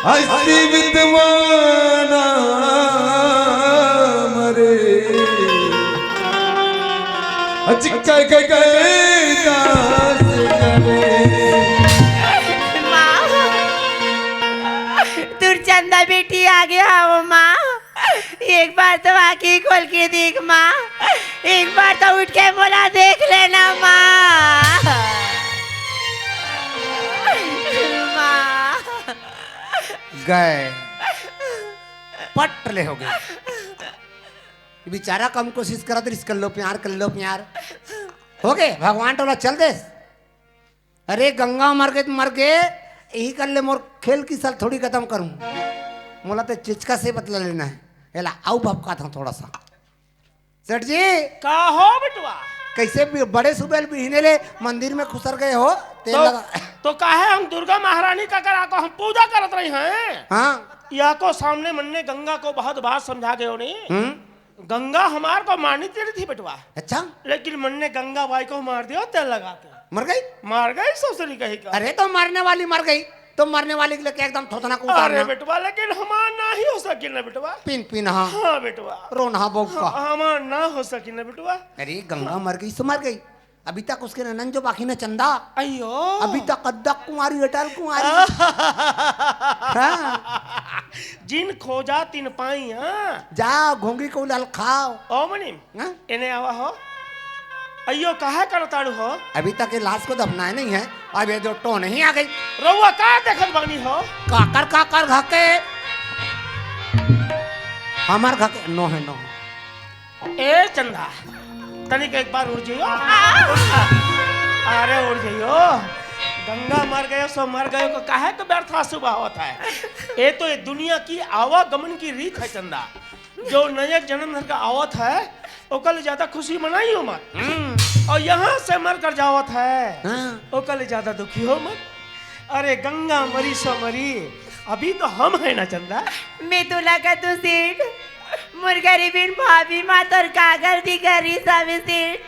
ऐसी विद्वाना मरे अचिका गए दास करे चंदा बेटी आ गया हो माँ। एक बार तो आँखें खोल के देख माँ, एक बार तो उठ के बोला देख लेना माँ। माँ गए पट ले हो गए। बेचारा कम कोशिश करा तो कर लो प्यार, कर लो प्यार। हो गए भगवान टोला चल दे। अरे गंगा मर गए तो मर गए, यही कर ले। मोर खेल की साल थोड़ी खत्म करूं, मोला तो चिचका से बदला लेना है। एला आओ बाप का था थोड़ा सा। सेठ जी का हो बेटवा? कैसे बड़े सुबह बिहने ले मंदिर में खुसर गए हो? तेल लगा तो काहे हम दुर्गा महारानी का करा को हम पूजा करत रही हैं। हाँ या को सामने मन ने गंगा को बहुत बात समझा गए होनी। गंगा हमार को मारनी तेरी थी बेटवा। अच्छा लेकिन मन ने गंगा बाई को मार दिया तेल लगा के। मर गई? मार गई ससुरी कही का। अरे तो मरने वाली मर गई तो मरने वाली के लिए क्या एकदम थोथना को अरे बेटवा लेकिन हमार ना ही हो सकी ना बेटवा। पिन पिन हाँ हाँ बेटवा रोना बोका हमार ना हो सकी ना बेटवा। अरे गंगा मर गई तो मर गई, अभी तक उसके ननन जो बाकी ना चंदा, अयो अभी तक अद्दा कुंवारी अटल कुंवारी। हाँ। जिन खोजा तिन पाई। हाँ जा घोंगी को लाल खाओ। ओ मनी इन्हें आवा हो। अयो काहे करताड़ू हो? अभी तक ये लाश को दफनाए नहीं है, अब ये जो टो नहीं आ गई। रउआ का देखत बानी हो? काकर घाके हमार घाके नो है नो। ए चंदा तनिक एक बार उड़ जाइयो। अरे उड़ जाइयो। गंगा मर गए सो मर गए को काहे को व्यर्थ सुबह होता है। ये तो ये दुनिया की आवागमन की रीत है चंदा। जो नए जन्म का आवत है ओकल ज्यादा खुशी मनाई हो मत, और यहाँ से मर कर जावत है ओकल ज्यादा दुखी हो मत। अरे गंगा मरी सो मरी, अभी तो हम है ना चंदा। मैं तो लगा तू सेठ मुर्गरी बिन भाभी माँ तोर कागल दी करी सब सेठ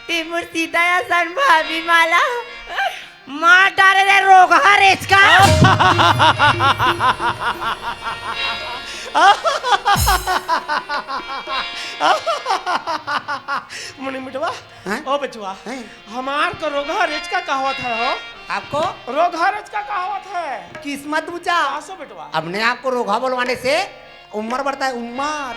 तिमुर सीता या सन भाभी माला माँ डाले रे रोग हर इसका। मुनि मिटवा ओ बचवा हमार को रोगा रेच का कहावत है हो। आपको रोगा रेच का कहावत है। किस्मत ऊंचा आसो बेटवा। अपने आप को रोगा बोलवाने से उम्र बढ़ता है। उम्र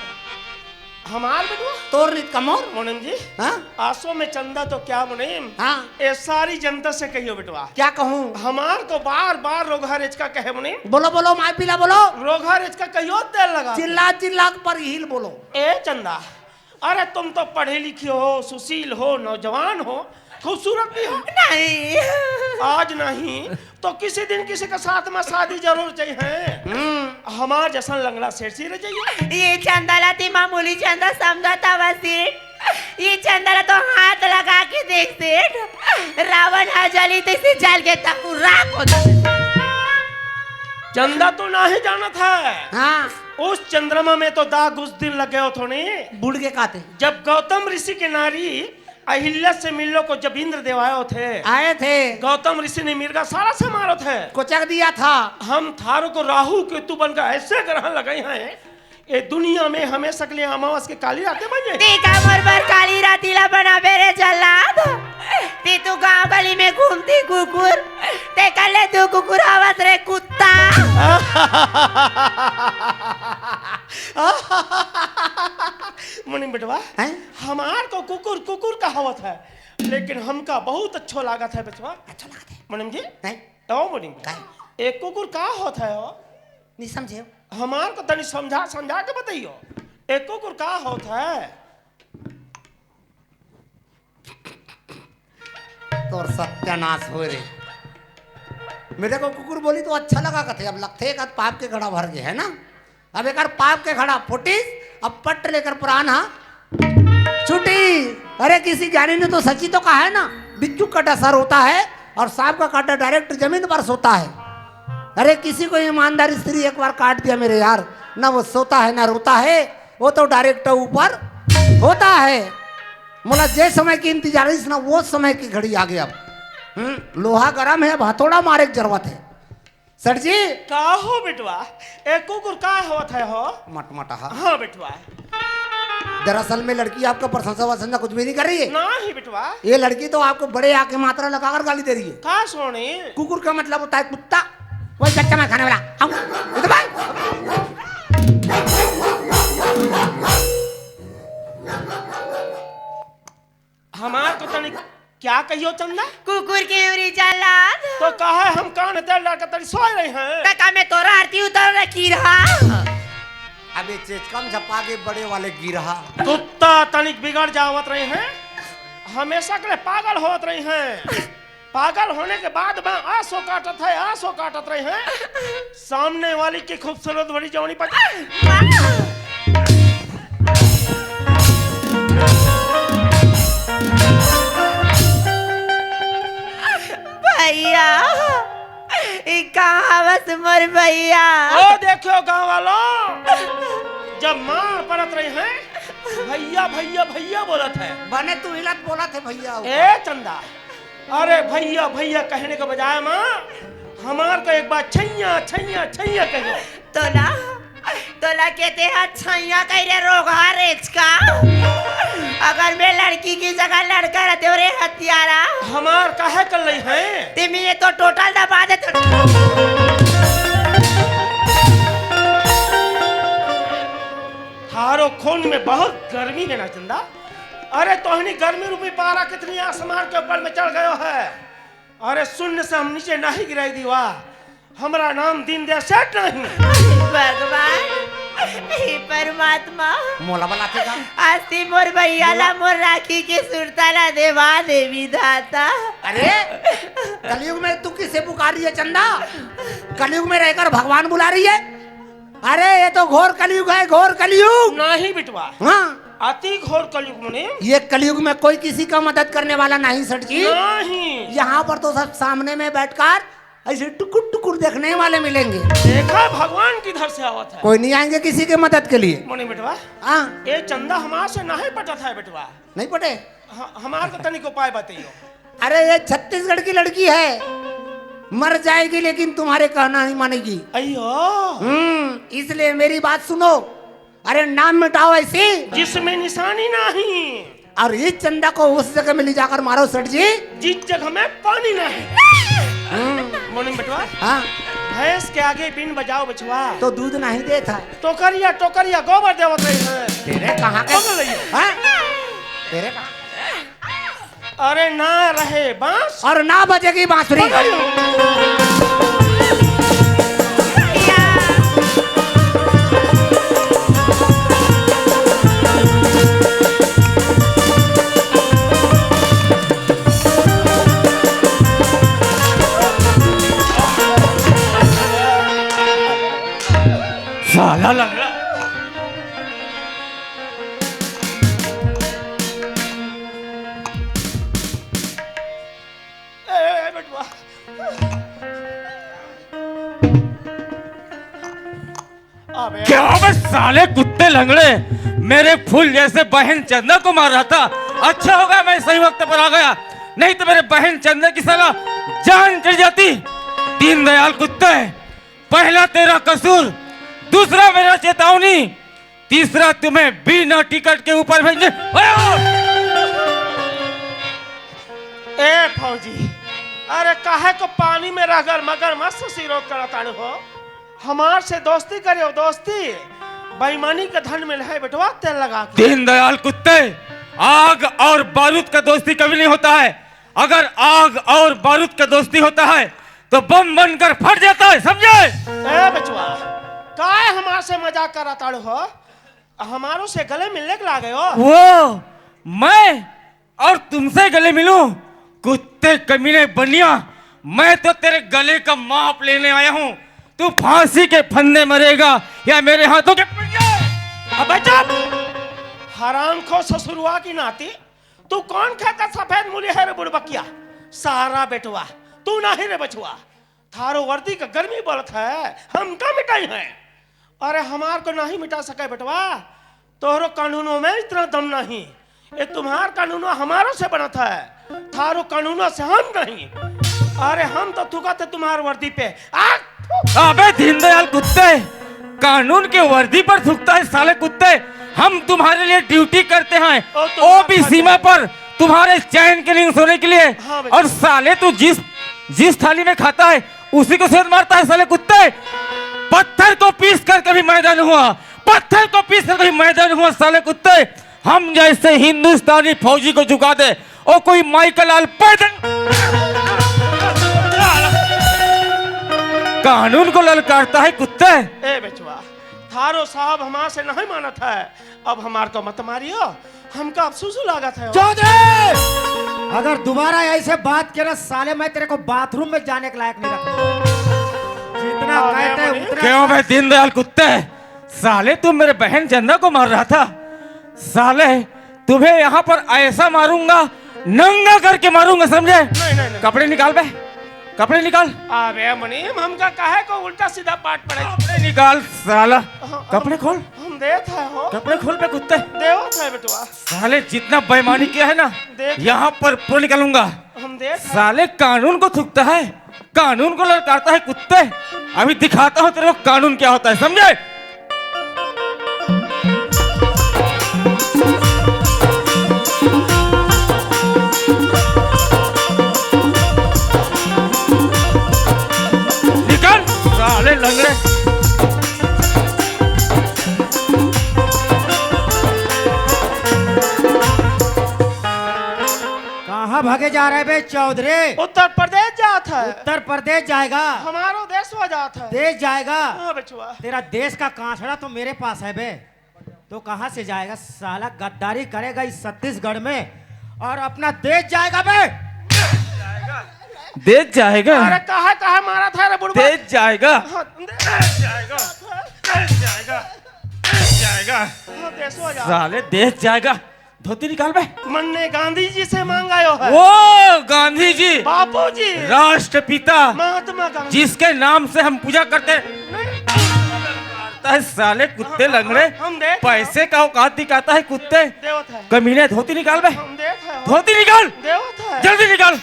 हमार बेटवा तोर नित कमोर मुनीम जी हाँ आसो में चंदा तो क्या मुनीम हाँ ये सारी जनता से कहियो बेटवा क्या कहूँ हमार को बार बार रोगा रेच का कहे मुनीम बोलो बोलो माई पीला बोलो रोगा रेच का कहियो तेल लगा चिल्ला चिल्ला पर हिल बोलो ए चंदा अरे तुम तो पढ़े लिखे हो सुशील हो नौजवान हो खूबसूरत भी हो नहीं आज नहीं तो किसी दिन किसी के साथ में शादी जरूर चाहिए हमार जैसा लंगड़ा सेठ सी रह जाइए ये चंदाला थी मामूली चंदा समझा था सेठ ये चंदाला तो हाथ लगा के देख सेठ रावण हजली तैसे जल के तू राख होता चंदा तो ना ही जाना था हाँ उस चंद्रमा में तो दाग उस दिन लगे हो थोड़े बुढ़ के काते जब गौतम ऋषि के नारी अहिल्या से मिलने को जब इंद्र देव आए थे गौतम ऋषि ने मिर्गा सारा से मारो थे कोचक दिया था हम थारों को राहु केतु बनकर ऐसे ग्रहण लगाए हैं ये दुनिया में हमेशा के लिए अमावस के काली रातें बन जाए देखा मोर काली रातीला बना बेरे जल्लाद ते तू गांव गली में घूमती कुकुर ते कर ले तू कुकुर आवाज रे कुत्ता मुनि बेटवा हैं? हमार को कुकुर कुकुर का हवत है लेकिन हमका बहुत अच्छा लागत है बेटवा अच्छा लगता है मुनिम जी हैं? ओ मुनिम काहे? एक कुकुर का होता है हो नहीं समझे हमार को तनी समझा समझा के बताइयो एक कुकुर का होता है तो सत्यानाश हो रे मेरे को कुकुर बोली तो अच्छा लगा कथे अब लगते एक पाप के घड़ा भर गए है ना अब एक पाप के घड़ा फुटिस अब पट लेकर पुरान हाँ छुटी अरे किसी ज्ञानी ने तो सच्ची तो कहा है ना बिच्छू काटा सर होता है और सांप का काटा डायरेक्ट जमीन पर सोता है अरे किसी को ईमानदारी स्त्री एक बार काट दिया मेरे यार ना वो सोता है ना रोता है वो तो डायरेक्ट ऊपर होता है मोला जे समय की इंतजार है ना वो समय की घड़ी आ गई अब लोहा गरम है अब हथौड़ा मारे की जरूरत है सर जी का हो बेटवा एक कुकुर का होता है हो मटमटा हाँ बेटवा दरअसल में लड़की आपका प्रशंसा वसंसा कुछ भी नहीं कर रही है ना ही बेटवा ये लड़की तो आपको बड़े आके मात्रा लगाकर गाली दे रही है का सोने कुकुर का मतलब होता है कुत्ता वही कच्चा मैं खाने वाला आओ, इधर भाई। हमार को तनी क्या कहियो चंदा कुकुर के उरी जल्लाद तो कहा हम कान तेल डाल कर तनी सोए रहे हैं तका में तोरा आरती उतर रखी रहा अबे चेचकम झपा के बड़े वाले गिरहा कुत्ता तनिक बिगड़ जावत रहे हैं हमेशा के लिए पागल होत रहे हैं पागल होने के बाद में आंसू काटत रहे हैं सामने वाली की खूबसूरत बड़ी जवानी पर भैया कहावत मोर भैया ओ देखो गांव वालों जब मार पड़त रहे हैं भैया भैया भैया बोलत है बने तू हिलत बोला थे भैया ए चंदा अरे भैया भैया कहने के बजाय माँ हमार को एक बार छैया छैया छैया कहो तोला कहते हैं छैया कह रे रोगा रेच का अगर मैं लड़की की जगह लड़का रहते हो रे हत्यारा हमार काहे कर रही है तिमी ये तो टोटल दबा दे थारो खून में बहुत गर्मी है ना चंदा अरे तोहनी गर्मी रूपी पारा कितनी आसमान के ऊपर में चढ़ गयो है अरे शून्य से हम नीचे नहीं गिराई दीवा हमारा नाम दीनदयाल सेठ नहीं भगवान हे परमात्मा मोला बला थे का आस्ती मोर भैया ला मोर राखी के सुरताला देवा देवी दाता अरे कलयुग में तू किसे पुकार रही है चंदा कलयुग में रहकर भगवान बुला रही है अरे ये तो घोर कलयुग है घोर कलयुग नहीं बिटवा हाँ अति घोर कलयुग में ये कलयुग में कोई किसी का मदद करने वाला नहीं सर जी नहीं यहाँ पर तो सब सामने में बैठकर ऐसे टुकुर टुकुर देखने वाले मिलेंगे देखा भगवान किधर से आवत है कोई नहीं आएंगे किसी के मदद के लिए मोने बेटवा हाँ ये चंदा हमार से नहीं पटा था बेटवा नहीं पटे हमार को तनिक उपाय बताइयो अरे ये छत्तीसगढ़ की लड़की है मर जाएगी लेकिन तुम्हारे कहना नहीं मानेगी अयो इसलिए मेरी बात सुनो अरे नाम मिटाओ ऐसे जिसमें निशानी नहीं और इस चंदा को उस जगह में ले जाकर मारो सेठ जी जिस जगह में पानी नहीं मोनी बेटवा हाँ भैंस के आगे बीन बजाओ बचवा। तो दूध नहीं देता। टोकरिया टोकरिया गोबर देवत रही है। तेरे कहाँ के बोल रही है। हैं? तेरे कहाँ अरे ना रहे बांस और ना बजेगी बांसुरी। साला लंगड़ा। बेटवा अबे क्या बे साले कुत्ते लंगड़े, मेरे फूल जैसे बहन चंदा को मार रहा था। अच्छा हो गया मैं सही वक्त पर आ गया, नहीं तो मेरे बहन चंदा की साला जान चली जाती। दीनदयाल कुत्ते, पहला तेरा कसूर, दूसरा मेरा चेतावनी, तीसरा तुम्हें बिना टिकट के ऊपर भेजने। ए फौजी, अरे काहे को पानी में रहकर मगर मस्त सिरोध करता हो। हमार से दोस्ती करे हो, दोस्ती बेईमानी का धन में है बेटवा तेल लगा के। दीनदयाल कुत्ते, आग और बारूद का दोस्ती कभी नहीं होता है। अगर आग और बारूद का दोस्ती होता है तो बम बनकर फट जाता है, समझे? ए बचवा, काहे हमार से मजाक करता हो। हमारों से गले मिलने के लागे हो। वो मैं और तुमसे गले मिलूं? कुत्ते कमीने बनिया, मैं तो तेरे गले का माप लेने आया हूँ। तू फांसी के फंदे मरेगा या मेरे हाथों के पंजे। अबे चुप, हराम खो ससुरुआ की नाती। तू कौन कहता सफेद मूली है रे बुड़बकिया। सारा बेटवा तू नहीं रे बचवा। थारो वर्दी का गर्मी बोलत है, हम का मिटाई है। अरे हमार को नहीं मिटा सके बेटवा। तोहरो कानूनों में इतना दम नहीं। ये तुम्हार कानूनों हमारों से बनत है, थारो कानूनों से हम नहीं। अरे हम तो थुकाते तुम्हार वर्दी पे। अबे दीनदयाल कुत्ते, कानून के वर्दी पर थूकता है साले कुत्ते। हम तुम्हारे लिए ड्यूटी करते हैं, वो भी सीमा पर तुम्हारे चैन के नींद सोने के लिए। हाँ बेटा। और साले तू जिस थाली में खाता है उसी को सेध मारता है साले कुत्ते। पत्थर को पीस कर कभी मैदान हुआ, पत्थर को पीस कर कभी मैदान हुआ साले कुत्ते। हम जैसे हिंदुस्तानी फौजी को झुका दे और कोई माइकल लाल पैदल कानून को ललकारता है कुत्ते। ए बेचवा, थारो साहब हमार से नहीं मानत है। अब हमार को मत मारियो, हमका अफसोस लागत है। चौधरी, अगर दोबारा ऐसे बात करे साले, मैं तेरे को बाथरूम में जाने के लायक नहीं रखूंगा। जितना कहते हैं उतना। क्यों भाई दीनदयाल कुत्ते, साले तुम मेरे बहन चंदा को मार रहा था। साले तुम्हें यहाँ पर ऐसा मारूंगा, नंगा करके मारूंगा, समझे? नहीं। कपड़े निकाल बे, कपड़े निकाल। अबे मुनीम, हमका काहे को उल्टा सीधा पाठ पड़े। कपड़े निकाल साला, कपड़े खोल, हम देत है हो। कपड़े खोल पे कुत्ते। देवत है बेटवा। साले जितना बेईमानी किया है ना, देख। यहाँ पर पूरा निकालूंगा। हम देत है। साले कानून को थूकता है, कानून को ललकारता है कुत्ते। अभी दिखाता हूँ तेरे को कानून क्या होता है, समझे? निकल साले लंगड़े। कहाँ भागे जा रहे बे चौधरी? उत्तर प्रदेश जात है। उत्तर प्रदेश जाएगा? हमारो देश हो जात है। देश जाएगा? हाँ बेचवा। तेरा देश का कांसड़ा तो मेरे पास है बे। तो कहाँ से जाएगा साला? गद्दारी करेगा इस छत्तीसगढ़ में और अपना देश जाएगा बे। देश जाएगा? अरे कहा मारा था रे बुढ़वा। देश जाएगा? हाँ, जाएगा हाँ, देश हो जात। साले देश जाएगा। धोती निकाल बे। मन ने गांधी जी से मांगायो है। वो गांधी जी, बापू जी, राष्ट्रपिता, महात्मा गांधी, जिसके नाम से हम पूजा करते हैं। साले कुत्ते लंगड़े, हम देख। पैसे का औकात दिखाता है कुत्ते। देवत है। कमीने धोती निकाल बे, हम देख है। धोती निकाल, देवत है। जल्दी निकाल।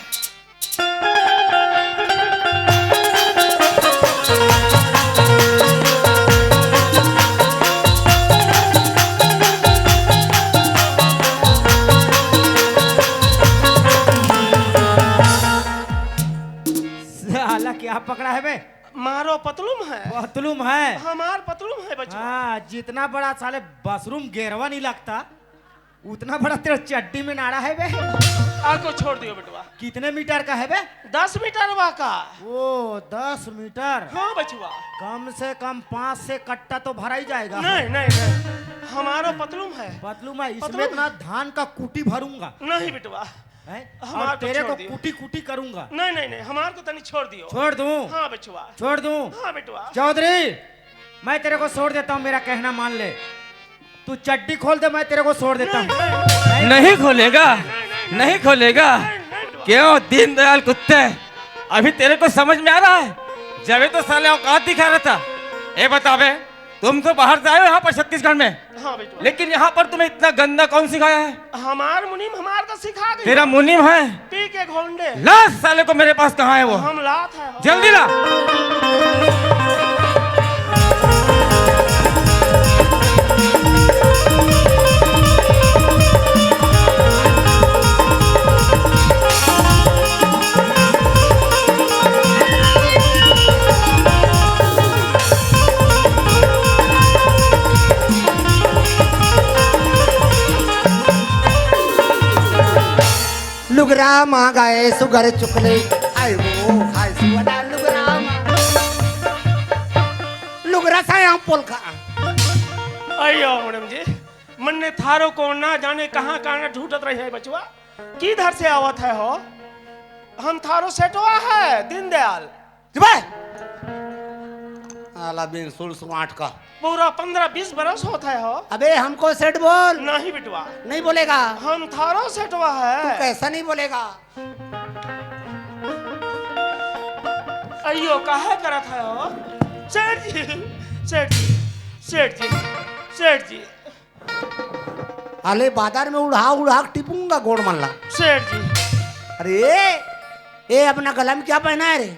साला क्या पकड़ा है बे? मारो पतलूम है। पतलूम है। हमार पतलूम है बचवा। हाँ, जितना बड़ा साले बाथरूम गेरवा नहीं लगता उतना बड़ा तेरा चड्डी में नाड़ा है बे। आको छोड़ दियो बेटवा। कितने मीटर का है बे? 10 मीटर का। ओ 10 मीटर। हाँ बचवा। कम से कम 5 से कट्टा तो भरा ही जाएगा। नहीं नहीं नहीं, हमारो पतलूम है। पतलूम है, पतलूम? इसमें ना धान का कुटी भरूंगा नहीं बेटवा। है? हमार और को तेरे छोड़ को दियो। कुटी कुटी करूंगा। नहीं नहीं नहीं, हमार को तनी छोड़ दियो। छोड़ दूं? हाँ बचवा। छोड़ दूं? हाँ बेटवा। चौधरी, मैं तेरे को छोड़ देता हूँ, मेरा कहना मान ले। तू चड्डी खोल दे, मैं तेरे को छोड़ देता हूँ। नहीं खोलेगा, नहीं खोलेगा। क्यों दीनदयाल कुत्ते, अभी तेरे को समझ में आ रहा है? जब तो साले औकात दिखा रहा था। ये बता बे, तुम तो बाहर से आए हो यहाँ पर छत्तीसगढ़ में, हाँ बेटवा। लेकिन यहाँ पर तुम्हें इतना गंदा कौन सिखाया है? हमार मुनीम हमार का सिखा गई। तेरा मुनीम है? पी के घोंडे। ला साले को मेरे पास, कहाँ है वो? हम लात है। जल्दी ला। लुगरा मांगाए सुगर चुकले आय वो हाय सुवदा लुगरा लुगरा साया पोलका। अयो मैडम जी, मन ने थारो को ना जाने कहाँ कहाँ ढूंढत रही है बचवा। किधर से आवत है हो? हम थारो सेटवा है दीनदयाल। आला बिन सुल सुआठ का पूरा 15-20 बरस होता है हो। अबे हमको सेट बोल। नहीं बिटवा, नहीं बोलेगा? हम थारो सेटवा तू है। कैसा नहीं बोलेगा? अयो काहे करत है हो? सेठ जी, सेठ जी, सेठ जी, सेठ जी, अले बाजार में उड़ा उड़ा टिपूंगा गोड़ मल्ला। सेठ जी। अरे ये अपना गला में क्या पहना है रे?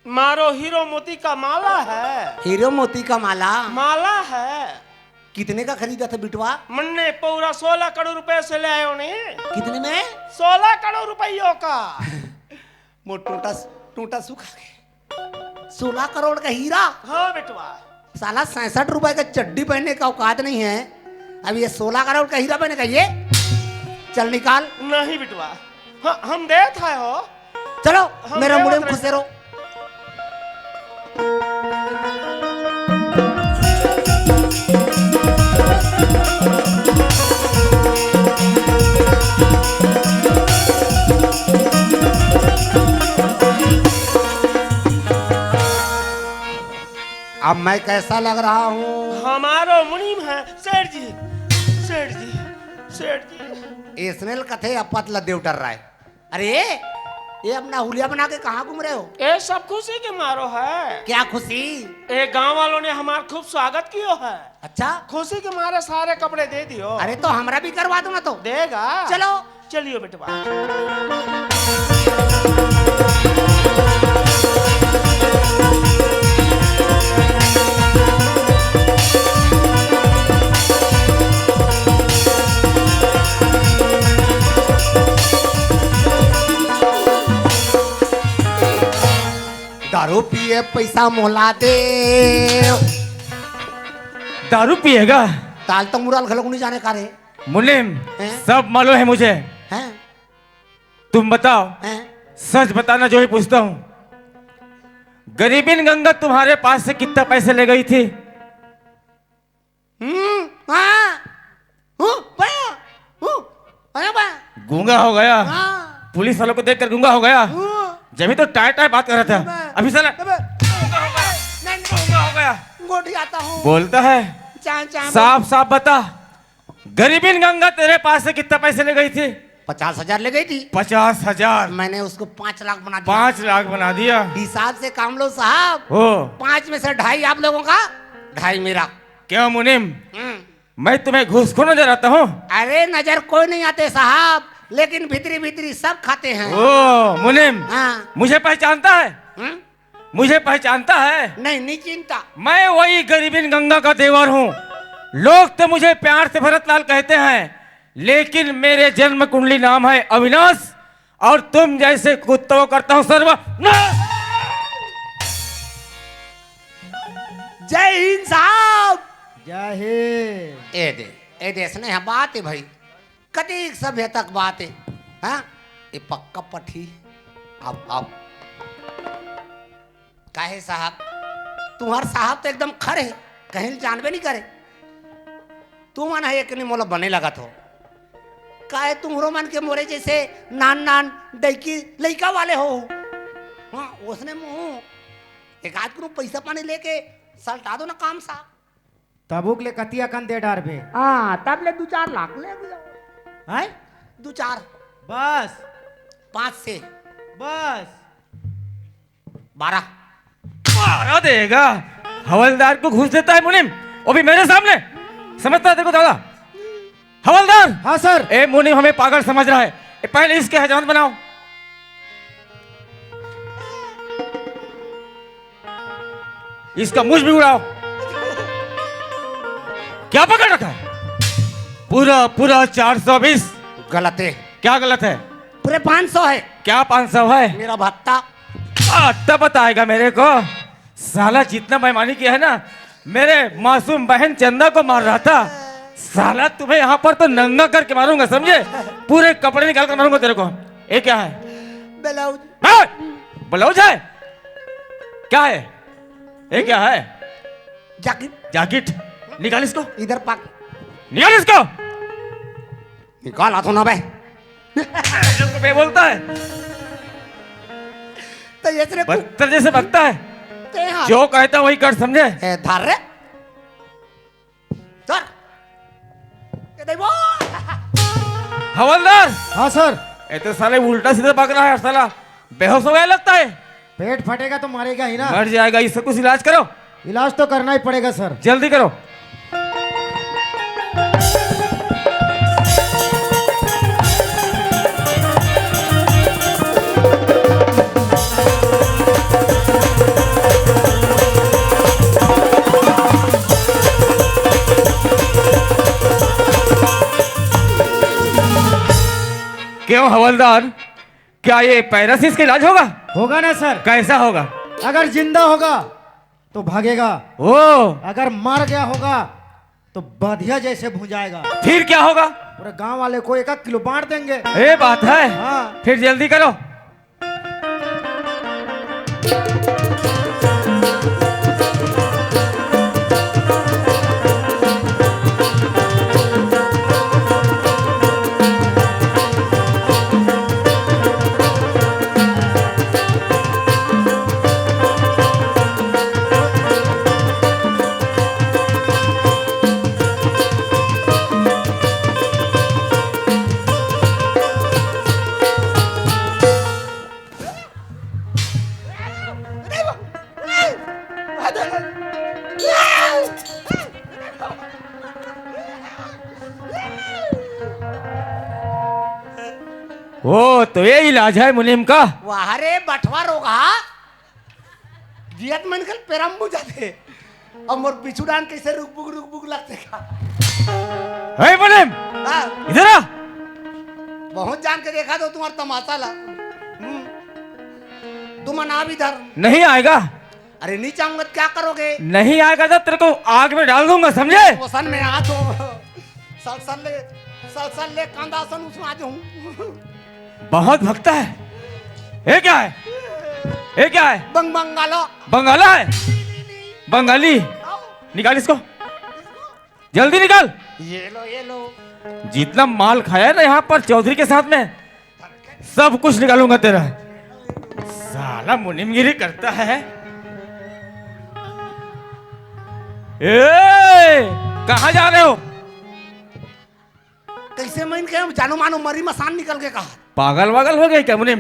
मारो हीरो मोती का माला है। हीरो मोती का माला? माला है। कितने का खरीदा था बिटवा? मन ने पूरा 16 करोड़ रुपए से ले आयो ने। कितने में? 16 करोड़ रुपयों का। वो टूटा टूटा सूखा के 16 करोड़ का हीरा। हाँ बेटवा। साला 67 रुपए का चड्डी पहनने का औकात नहीं है, अब ये 16 करोड़ का हीरा पहने का ये? चल निकाल। नहीं बिटवा, हाँ, हम देत है हो। चलो हम मेरा मुड़े में देवत खुशे रहो। अब मैं कैसा लग रहा हूँ? हमारो मुनीम है सेठ जी, सेठ जी, सेठ जी। स्मेल कथे अपत लद्दे उतर रहा है। अरे ये अपना हुलिया बना के कहाँ घूम रहे हो? ये सब खुशी के मारो है। क्या खुशी? ये गांव वालों ने हमारा खूब स्वागत किया है। अच्छा, खुशी के मारे सारे कपड़े दे दियो। अरे तो हमरा भी करवा दो ना तो। देगा? चलो चलियो बेटवा। दारू पिए पैसा मोहला दे। दारू पिएगा? ताल तो मुराल खलक नहीं जाने का रे। मुनीम, हैं? सब मालूम है मुझे। हैं? तुम बताओ, हैं? सच बताना जो ही पूछता हूँ। गरीबीन गंगा तुम्हारे पास से कितना पैसे ले गई थी? हाँ, बया, आया बया, गूंगा हो गया? हाँ, पुलिस वालों को देखकर गूंगा हो गया? जब तो टाय टाय बात कर रहा था, अभी साला नहीं गूंगा हो गया। गोटी आता हूँ। बोलता है साफ साफ बता, गरीबीन गंगा तेरे पास से कितना पैसे ले गई थी? 50,000 ले गई थी। 50,000? मैंने उसको 5 लाख बना दिया। 5 लाख बना दिया? हिसाब से काम लो साहब। हो 5 में से 2.5 आप लोगों का, 2.5 मेरा। क्यों मुनीम, मैं तुम्हें घूसखोर नजर आता हूँ? अरे नजर कोई नहीं आते साहब, लेकिन भीतरी भीतरी सब खाते हैं। ओ मुनीम, हाँ। मुझे पहचानता है? मुझे पहचानता है? नहीं चिंता। मैं वही गरीबीन गंगा का देवर हूँ। लोग तो मुझे प्यार से भरतलाल कहते हैं, लेकिन मेरे जन्म कुंडली नाम है अविनाश, और तुम जैसे कुत्तों करता हूँ सर्वनाश। जय हिंद साहब। जय हिंद। ए दे स्नेह बात है भाई, कदी सभ्य तक बात है। हाँ ये पक्का पठी। अब काहे साहब, तुम्हार साहब तो एकदम खरे है, कहीं जानबे नहीं करे। तू मन है एक नहीं मोला बने लगा तो काहे तुम्हारो मन के मोरे जैसे नान नान डैकी लइका वाले हो। हाँ उसने मुँह एक आध को पैसा पानी लेके सल्टा दो ना काम सा। तबुक ले कतिया कन दे डार बे। हाँ तब ले 2-4 लाख ले दिया। हैं 2-4 बस 5 से बस 12। मारा देगा, हवलदार को घूस देता है मुनीम, वो भी मेरे सामने। समझता है तेरे को दादा? हवलदार। हाँ सर। ए मुनीम हमें पागल समझ रहा है, ए पहले इसके हजामत बनाओ। इसका मुझ भी उड़ाओ। क्या पकड़ रखा है? पूरा 420। गलत है। क्या गलत है? पूरे 500 है। क्या 500 है? मेरा भत्ता। तब बताएगा मेरे को। साला जितना बेईमानी किया है ना, मेरे मासूम बहन चंदा को मार रहा था। साला तुम्हें यहाँ पर तो नंगा करके मारूंगा, समझे? पूरे कपड़े निकाल कर मारूंगा तेरे को। ये क्या है? ब्लाउज। ब्लाउज है? क्या है ये? क्या है? जैकेट। जैकेट। निकाल इसको। इधर पाक। निकाल इसको। निकाल हाथों ना बे। बे बोलता है तो ये तेरे बदतर जैसे भगता है। हाँ। जो कहता वही कर, समझे? धर रे धर। ये देखो। हवलदार। हाँ सर। ये तो साले उल्टा सीधा भाग रहा है, साला बेहोश हो गया लगता है। पेट फटेगा तो मारेगा ही ना। मर जाएगा, इससे कुछ इलाज करो। इलाज तो करना ही पड़ेगा सर। जल्दी करो। क्यों हवलदार, क्या ये पैरासिस का इलाज होगा? होगा ना सर। कैसा होगा? अगर जिंदा होगा तो भागेगा, ओ अगर मर गया होगा तो बधिया जैसे भुंजाएगा। फिर क्या होगा? पूरे गांव वाले को 1-1 किलो बांट देंगे। ये बात है। हाँ। फिर जल्दी करो। ओ तो ये इलाज है मुनीम का? वाह रे बटवा रोगा जियत मन कल पेरम बुझाते। और मोर पिछू डान कैसे रुक बुक लगते का। हे मुनीम हाँ, इधर आ। बहुत जान के देखा तो तुम्हारा तमाशा ला। तुम अनाब इधर। नहीं आएगा। अरे नहीं चाहूंगा तो क्या करोगे? नहीं आएगा तो तेरे को आग में डाल दूंगा, समझे? वसन में आ तो सल ले कांदासन उसमें आ जाऊं। बहुत भगता है। ये क्या है? ये क्या है? बंगालो। बंगाला है? बंगाली। निकाल इसको, जल्दी निकाल। ये लो। जितना माल खाया ना यहाँ पर चौधरी के साथ में, सब कुछ निकालूंगा तेरा। साला मुनीमगिरी करता है। ए, कहाँ जा रहे हो? कैसे मैं के जानो मानो मरी मसान निकल के कहा। पागल वागल हो गए क्या मुनीम?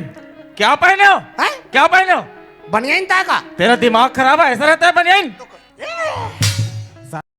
क्या पहने हो? हैं? क्या पहने हो? बनियाइन ता का। तेरा दिमाग खराब है, ऐसा रहता है बनियाइन?